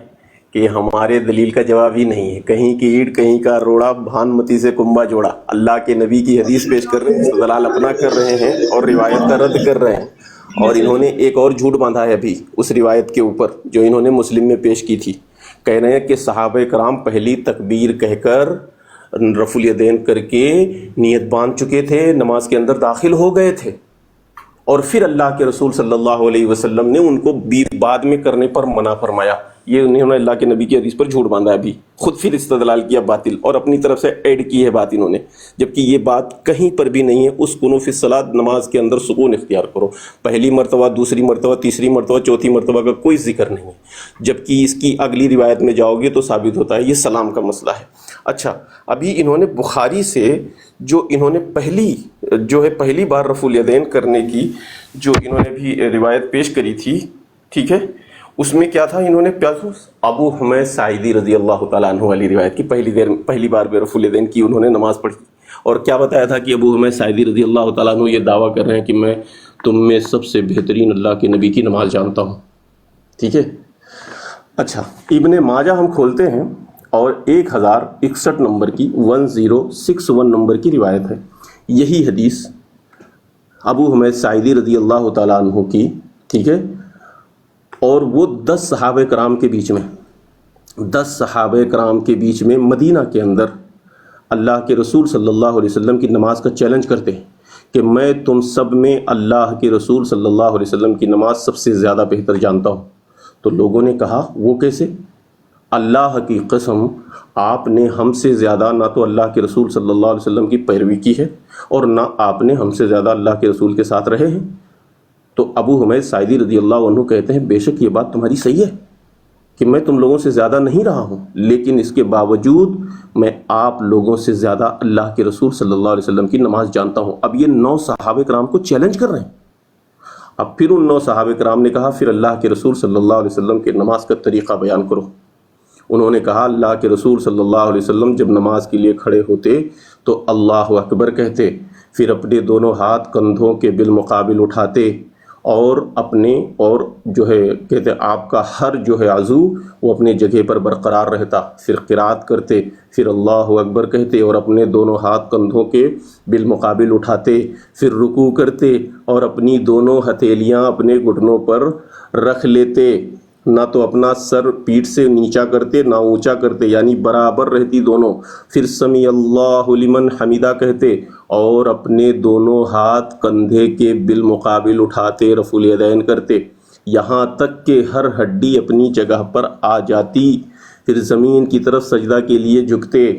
کہ ہمارے دلیل کا جواب ہی نہیں ہے، کہیں کی اینٹ کہیں کا روڑا، بھانمتی سے کنبا جوڑا۔ اللہ کے نبی کی حدیث پیش کر رہے ہیں، استدلال اپنا کر رہے ہیں اور روایت کا رد کر رہے ہیں۔ اور انہوں نے ایک اور جھوٹ باندھا ہے ابھی اس روایت کے اوپر جو انہوں نے مسلم میں پیش کی تھی، کہہ رہے ہیں کہ صحابہ کرام پہلی تکبیر کہہ کر رفع الیدین کر کے نیت باندھ چکے تھے، نماز کے اندر داخل ہو گئے تھے، اور پھر اللہ کے رسول صلی اللہ علیہ وسلم نے ان کو بعد میں کرنے پر منع فرمایا۔ یہ انہوں نے اللہ کے نبی کی حدیث پر جھوٹ باندھا ابھی، خود پھر استدلال کیا باطل، اور اپنی طرف سے ایڈ کی ہے بات انہوں نے، جبکہ یہ بات کہیں پر بھی نہیں ہے۔ اسکنوا فی الصلاۃ، نماز کے اندر سکون اختیار کرو، پہلی مرتبہ، دوسری مرتبہ، تیسری مرتبہ، چوتھی مرتبہ کا کوئی ذکر نہیں ہے، جبکہ اس کی اگلی روایت میں جاؤ گے تو ثابت ہوتا ہے یہ سلام کا مسئلہ ہے۔ اچھا، ابھی انہوں نے بخاری سے جو انہوں نے پہلی بار رفع الیدین کرنے کی جو انہوں نے بھی روایت پیش کری تھی، ٹھیک ہے، اس میں کیا تھا، انہوں نے ابو حمید ساعدی رضی اللہ تعالیٰ عنہ والی روایت کی، پہلی بار بے رفع الیدین کی انہوں نے نماز پڑھی، اور کیا بتایا تھا کہ ابو حمید ساعدی رضی اللہ تعالیٰ عنہ یہ دعویٰ کر رہے ہیں کہ میں تم میں سب سے بہترین اللہ کے نبی کی نماز جانتا ہوں، ٹھیک ہے۔ اچھا، ابن ماجہ ہم کھولتے ہیں اور 1061 نمبر کی 1061 نمبر کی روایت ہے، یہی حدیث ابو حمید ساعدی رضی اللہ تعالیٰ عنہ کی، ٹھیک ہے، اور وہ 10 صحابہ کرام کے بیچ میں مدینہ کے اندر اللہ کے رسول صلی اللہ علیہ وسلم کی نماز کا چیلنج کرتے ہیں کہ میں تم سب میں اللہ کے رسول صلی اللہ علیہ وسلم کی نماز سب سے زیادہ بہتر جانتا ہوں۔ تو لوگوں نے کہا وہ کیسے؟ اللہ کی قسم، آپ نے ہم سے زیادہ نہ تو اللہ کے رسول صلی اللہ علیہ وسلم کی پیروی کی ہے اور نہ آپ نے ہم سے زیادہ اللہ کے رسول کے ساتھ رہے ہیں۔ تو ابو حمید ساعدی رضی اللہ عنہ کہتے ہیں بے شک یہ بات تمہاری صحیح ہے کہ میں تم لوگوں سے زیادہ نہیں رہا ہوں، لیکن اس کے باوجود میں آپ لوگوں سے زیادہ اللہ کے رسول صلی اللہ علیہ وسلم کی نماز جانتا ہوں۔ اب یہ 9 صحابہ کرام کو چیلنج کر رہے ہیں۔ اب پھر ان 9 صحابہ کرام نے کہا پھر اللہ کے رسول صلی اللہ علیہ وسلم کے نماز کا طریقہ بیان کرو. انہوں نے کہا اللہ کے رسول صلی اللہ علیہ وسلم جب نماز کے لیے کھڑے ہوتے تو اللہ اکبر کہتے، پھر اپنے دونوں ہاتھ کندھوں کے بالمقابل اٹھاتے اور اپنے اور جو ہے کہتے آپ کا ہر جو ہے عضو وہ اپنے جگہ پر برقرار رہتا، پھر قرات کرتے، پھر اللہ اکبر کہتے اور اپنے دونوں ہاتھ کندھوں کے بالمقابل اٹھاتے، پھر رکوع کرتے اور اپنی دونوں ہتھیلیاں اپنے گھٹنوں پر رکھ لیتے، نہ تو اپنا سر پیٹھ سے نیچا کرتے نہ اونچا کرتے، یعنی برابر رہتی دونوں، پھر سمیع اللہ لمن حمیدہ کہتے اور اپنے دونوں ہاتھ کندھے کے بالمقابل اٹھاتے، رفع الیدین کرتے، یہاں تک کہ ہر ہڈی اپنی جگہ پر آ جاتی، پھر زمین کی طرف سجدہ کے لیے جھکتے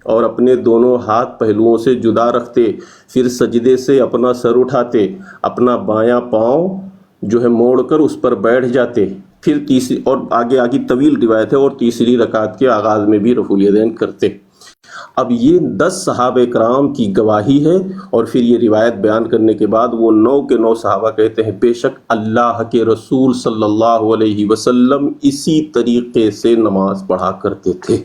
اور اپنے دونوں ہاتھ پہلوؤں سے جدا رکھتے، پھر سجدے سے اپنا سر اٹھاتے، اپنا بایاں پاؤں جو ہے موڑ کر اس پر بیٹھ جاتے، پھر تیسری اور آگے طویل روایت ہے، اور تیسری رکعت کے آغاز میں بھی رفع الیدین کرتے. اب یہ 10 صحابہ کرام کی گواہی ہے، اور پھر یہ روایت بیان کرنے کے بعد وہ 9 کے 9 صحابہ کہتے ہیں بے شک اللہ کے رسول صلی اللہ علیہ وسلم اسی طریقے سے نماز پڑھا کرتے تھے.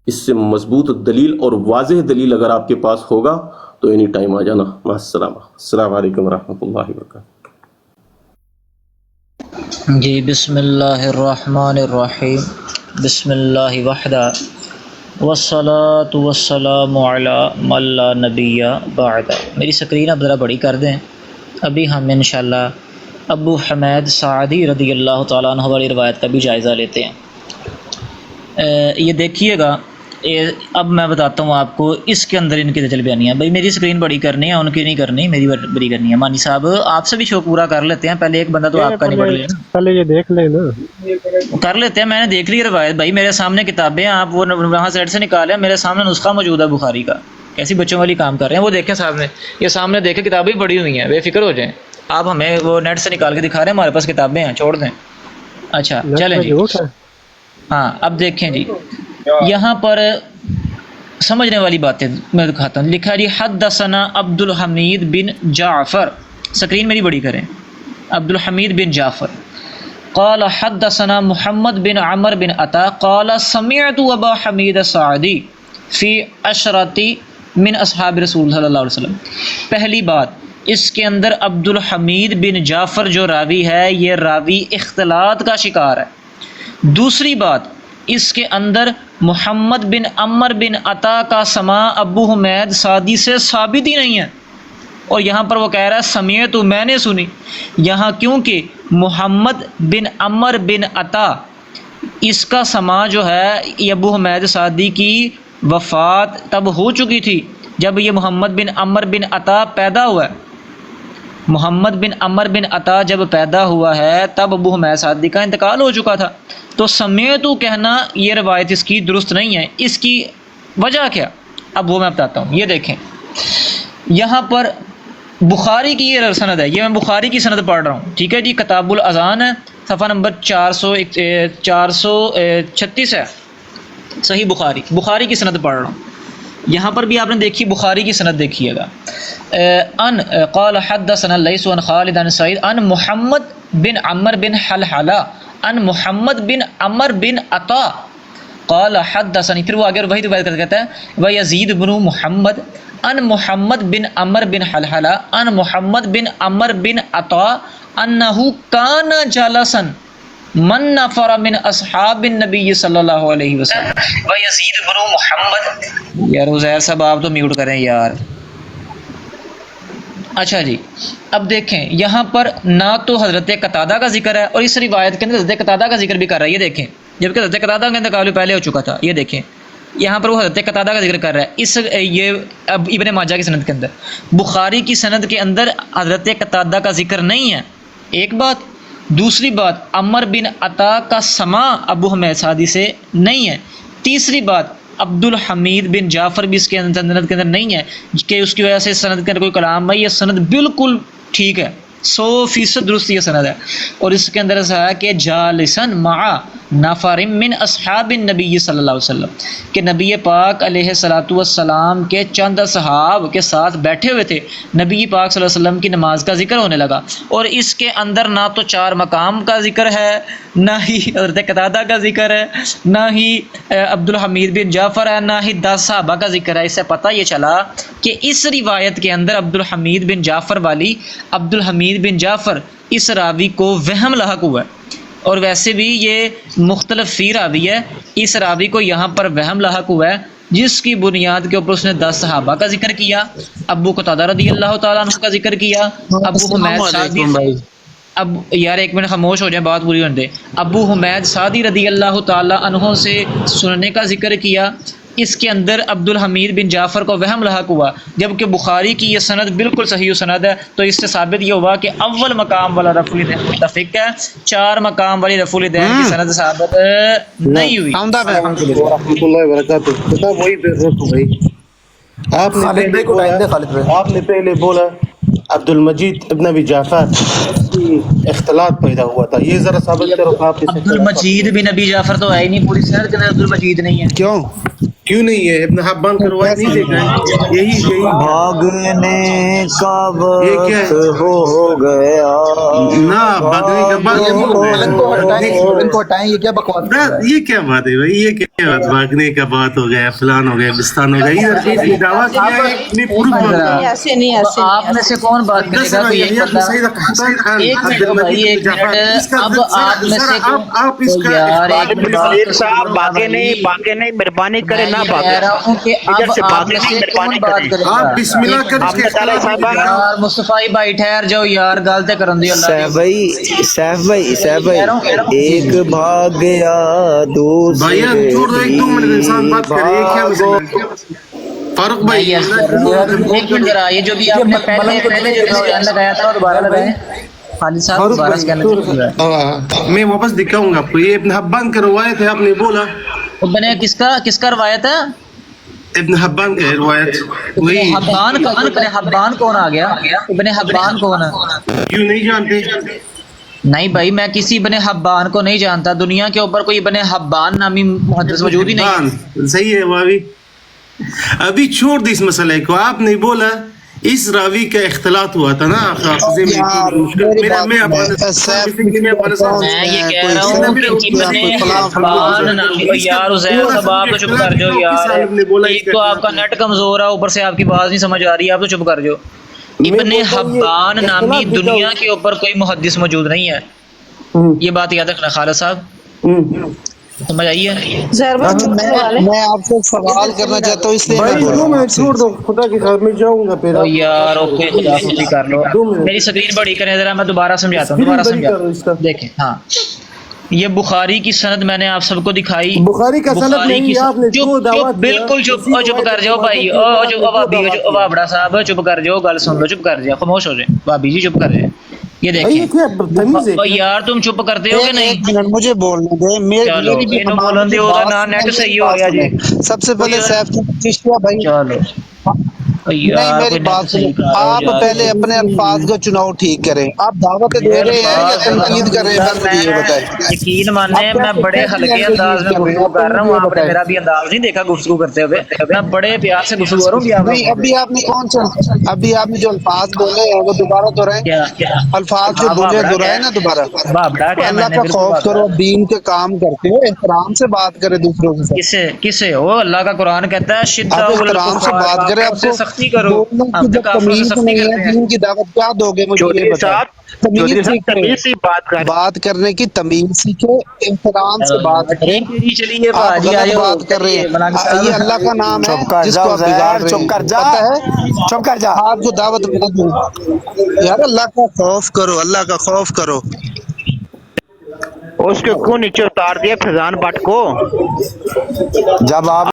اس سے مضبوط دلیل اور واضح دلیل اگر آپ کے پاس ہوگا تو اینی ٹائم آ جانا. مع السلامہ. السلام علیکم ورحمۃ اللہ وبرکاتہ.
جی بسم اللہ الرحمن الرحیم. بسم اللہ وحدہ والصلاة والسلام علی من لا نبی بعد. میری سکرین اب ذرا بڑی کر دیں. ابھی ہم انشاءاللہ ابو حمید سعدی رضی اللہ تعالیٰ عنہ والی روایت کا بھی جائزہ لیتے ہیں. یہ دیکھیے گا، اب میں بتاتا ہوں آپ کو اس کے اندر ان کی دجل بیانی ہے. بھائی میری سکرین بڑی کرنی ہے، ان کی نہیں کرنی، میری بڑی کرنی ہے. مانی صاحب آپ سے بھی شو پورا کر لیتے ہیں، پہلے ایک بندہ تو آپ کا نہیں پڑھ لے،
پہلے یہ دیکھ لیں نا.
کر لیتے ہیں. میں نے دیکھ لی روایت بھائی، میرے سامنے کتابیں، آپ وہ وہاں سائڈ سے نکالیں، میرے سامنے نسخہ موجود ہے بخاری کا. کیسی بچوں والی کام کر رہے ہیں، وہ دیکھیں سامنے، یہ سامنے دیکھیں کتابیں پڑھی ہوئی ہیں، بے فکر ہو جائیں. آپ ہمیں وہ نیٹ سے نکال کے دکھا رہے ہیں، ہمارے پاس کتابیں ہیں، چھوڑ دیں. اچھا چلیں جی. ہاں اب دیکھیں جی، یہاں پر سمجھنے والی باتیں میں دکھاتا ہوں. لکھا جی حدثنا عبد الحمید بن جعفر، سکرین میری بڑی کریں، عبد الحمید بن جعفر قال حدثنا محمد بن عمر بن عطا قال سمعت ابا حمید الساعدی فی عشرتی من اصحاب رسول صلی اللہ علیہ وسلم. پہلی بات، اس کے اندر عبد الحمید بن جعفر جو راوی ہے یہ راوی اختلاط کا شکار ہے. دوسری بات، اس کے اندر محمد بن عمر بن عطا کا سماع ابو حمید سعدی سے ثابت ہی نہیں ہے، اور یہاں پر وہ کہہ رہا ہے سمیعت، میں نے سنی. یہاں کیونکہ محمد بن عمر بن عطا اس کا سماع جو ہے یہ ابو حمید سعدی کی وفات تب ہو چکی تھی جب یہ محمد بن عمر بن عطا پیدا ہوا ہے. محمد بن عمر بن عطا جب پیدا ہوا ہے تب ابو حمید سعدی کا انتقال ہو چکا تھا. تو سمیعتو کہنا یہ روایت اس کی درست نہیں ہے. اس کی وجہ کیا، اب وہ میں بتاتا ہوں. یہ دیکھیں یہاں پر بخاری کی یہ سند ہے، یہ میں بخاری کی سند پڑھ رہا ہوں، ٹھیک ہے جی. کتاب الاذان ہے، صفحہ نمبر 436 ہے، صحیح بخاری کی سند پڑھ رہا ہوں. یہاں پر بھی آپ نے دیکھی بخاری کی سند دیکھیے گا. ان قال حدثنا لیث عن خالد عن سعید ان محمد بن عمر بن حلحلہ ان محمد بن عمر بن عطا قال حدثني، پھر وہ آگے وہی روایت کہتا ہے ویزید بن محمد ان محمد بن عمر بن حلحلہ ان محمد بن عمر بن عطا انه كان جالسا من نفر من اصحاب النبی صلی اللہ علیہ وسلم ویزید بن محمد. یار عزیر صاحب آپ تو میوٹ کریں یار. اچھا جی اب دیکھیں یہاں پر نہ تو حضرت قتادہ کا ذکر ہے، اور اس روایت کے اندر حضرت قتادہ کا ذکر بھی کر رہا ہے. یہ دیکھیں جبکہ حضرت قتادہ کا انتقال پہلے ہو چکا تھا. یہ دیکھیں یہاں پر وہ حضرت قتادہ کا ذکر کر رہا ہے. یہ اب ابن ماجہ کی سند کے اندر، بخاری کی سند کے اندر حضرت قتادہ کا ذکر نہیں ہے، ایک بات. دوسری بات، عمر بن عطا کا سماع ابو حمید سعدی سے نہیں ہے. تیسری بات، عبد الحمید بن جعفر بھی اس کے سند کے اندر نہیں ہے کہ اس کی وجہ سے سند کے اندر کوئی کلام ہے. یہ سند بالکل ٹھیک ہے، 100% درست یہ سند ہے. اور اس کے اندر ایسا ہے کہ جالسن مع نفر من اصحاب النبی صلی اللہ علیہ وسلم کہ نبی پاک علیہ الصلوۃ والسلام کے چند اصحاب کے ساتھ بیٹھے ہوئے تھے. نبی پاک صلی اللہ علیہ وسلم کی نماز کا ذکر ہونے لگا اور اس کے اندر نہ تو 4 مقام کا ذکر ہے، نہ ہی حضرت قتادہ کا ذکر ہے، نہ ہی عبد الحمید بن جعفر ہے، نہ ہی 10 صحابہ کا ذکر ہے. اس سے پتہ یہ چلا کہ اس روایت کے اندر عبد الحمید بن جعفر والی عبد الحمید بن جعفر اس راوی کو وہم لاحق ہوا ہے، اور ویسے بھی یہ مختلف فی راوی ہے. اس راوی کو یہاں پر وہم لاحق ہوا ہے جس کی بنیاد کے اوپر اس نے 10 صحابہ کا ذکر کیا، ابو قتادہ رضی اللہ تعالیٰ عنہ کا ذکر کیا، ابو حمید سعدی، اب یار ایک منٹ خاموش ہو جائے، بات پوری ہونے دے. ابو حمید سعدی رضی اللہ تعالیٰ عنہ سے سننے کا ذکر کیا. اس کے اندر عبد الحمید بن جعفر کو وہم لاحق ہوا، جبکہ بخاری کی یہ سند بالکل صحیح سند ہے. تو اس سے ثابت یہ ہوا کہ اول مقام والا رفع الیدین متفق ہے، 4 مقام والی رفع الیدین کی سند ثابت نہیں ہوئی.
ورحمۃ اللہ وبرکاتہ. وہی بھائی آپ نے پہلے بولا عبد المجید ابن ابی جعفر اختلاط پیدا ہوا تھا، یہ ذرا ثابت کرو. آپ
عبد المجید بن ابی جعفر تو ہے ہی نہیں، پوری سند کے اندر عبد المجید نہیں ہے.
کیوں نہیں ہے؟ ابن حبان کا روایت نہیں دیکھا ہے؟ یہی
بھاگنے کا وقت ہو گیا
نہ بھاگنے کا بات.
ان کو ہٹائیں، یہ کیا بکواس ہے؟
یہ کیا بات ہے بھائی؟ یہ کیا بات؟ بھاگنے کا بات ہو گیا، فلان ہو گیا، بستان ہو گیا. ادھر دعویٰ کیا ہے اپنی پوری بات.
ایسے نہیں، ایسے
آپ میں سے کون بات کرے گا؟ تو یہ ایک منٹ بھائی، ایک منٹ. اب آپ میں سے یار ایک منٹ
صاحب باقی نہیں مہربانی کرے نہ
کہہ رہا ہوں کہ اب آپ میں سے کون بات کرے گا؟
آپ بسم اللہ کر
یار مصطفی بھائی ٹھہر جاؤ یار، غلطیں کرن دی اللہ کی.
سیف بھائی ایک بھاگ گیا
بھائی چھوڑ دو، 1-2 منٹ انسان بات کرے. یہ کیا مسئلہ ہے فاروق بھائی؟
ایک منٹ ذرا، یہ جو بھی آپ نے پہلے جو اسکین لگایا تھا وہ دوبارہ لگائیں. خالد صاحب دوبارہ اسکین لگائیں.
میں واپس دکھاؤں گا آپ کو. یہ ابن حبان کا روایت ہے، آپ نے بولا.
کس کا روایت ہے؟
ابن حبان کا روایت.
ابن حبان کون آ گیا؟ ابن حبان کون ہے؟
کیوں نہیں جانتے؟
نہیں بھائی، میں کسی ابن حبان کو نہیں جانتا. دنیا کے اوپر کوئی ابن حبان نامی محدث موجود ہی نہیں.
صحیح ہے وہ ابھی چھوڑ دی اس مسئلے کو. آپ نے بولا اس راوی کا اختلاط ہوا تھا نا.
میں یہ کہہ رہا ہوں کہ ابن حبان نامی، یار عزیر صاحب آپ تو چپ کر جاؤ یار. ایک تو آپ کا نیٹ کمزور ہے، اوپر سے آپ کی بات نہیں سمجھ آ رہی ہے، آپ تو چپ کر جاؤ. ابن حبان نامی دنیا کے اوپر کوئی محدث موجود نہیں ہے، یہ بات یاد رکھنا خالد صاحب. سمجھ آئی ہے؟
میں آپ سے سوال کرنا چاہتا ہوں، اس لیے
چھوڑ دو خدا کی خیر، میں جاؤں گا پھر.
یار اوکے، خدا حافظ کر لو. میری سکرین بڑی کریں ذرا، میں دوبارہ سمجھاتا ہوں. دیکھیں ہاں، یہ بخاری کی سند میں نے آپ سب کو دکھائی.
بخاری کا سند نہیں، آپ نے
بالکل چپ کر جاؤ بھائی. بابڑا صاحب چپ کر جاؤ، گل سن لو، چپ کر جاؤ، خاموش ہو جائے. بھابی جی چپ کر جائے. یہ دیکھیں یار، تم چپ کرتے ہو کہ نہیں؟
مجھے بولنے دے.
بولن دے نا، نیٹ صحیح ہو گیا جی.
سب سے پہلے سیف بھائی،
چلو
نہیں میری بات سنیں. آپ پہلے اپنے الفاظ کو چناؤ ٹھیک کریں. آپ دعوت دے رہے ہیں یا تنقید کر رہے ہیں؟ بس یہ بتائیں.
یقین مانے میں بڑے ہلکے انداز میں گفتگو کر رہا ہوں. آپ نے میرا بھی انداز نہیں دیکھا گفتگو کرتے ہوئے. میں بڑے پیار سے گفتگو کروں گی.
ابھی آپ نے ابھی آپ نے جو الفاظ بولے ہیں وہ دوبارہ دہرائیں. الفاظ جو بولے دہرائیں نا دوبارہ. اللہ کا خوف کرو، دین کے کام کرتے ہو، احترام سے بات کرے دوسروں سے.
کسے ہو؟ اللہ کا قرآن کہتا ہے شدہ
احترام سے بات کرے. آپ کو
کرو،
تمیز نہیں ہے، دین کی دعوت کیا دو گے مجھے یہ بتائیں. بات کرنے کی تمیز سیکھے، احترام سے بات کریں. آپ غلط بات کر رہے ہیں، یہ اللہ کا نام ہے جس کو آپ بگاڑ رہے ہیں. چپ کر جا. آپ کو دعوت ملا دوں یار. اللہ کا خوف کرو، اللہ کا خوف کرو.
اس کے کیوں نیچے اتار دیا فیضان بٹ کو؟
جب آپ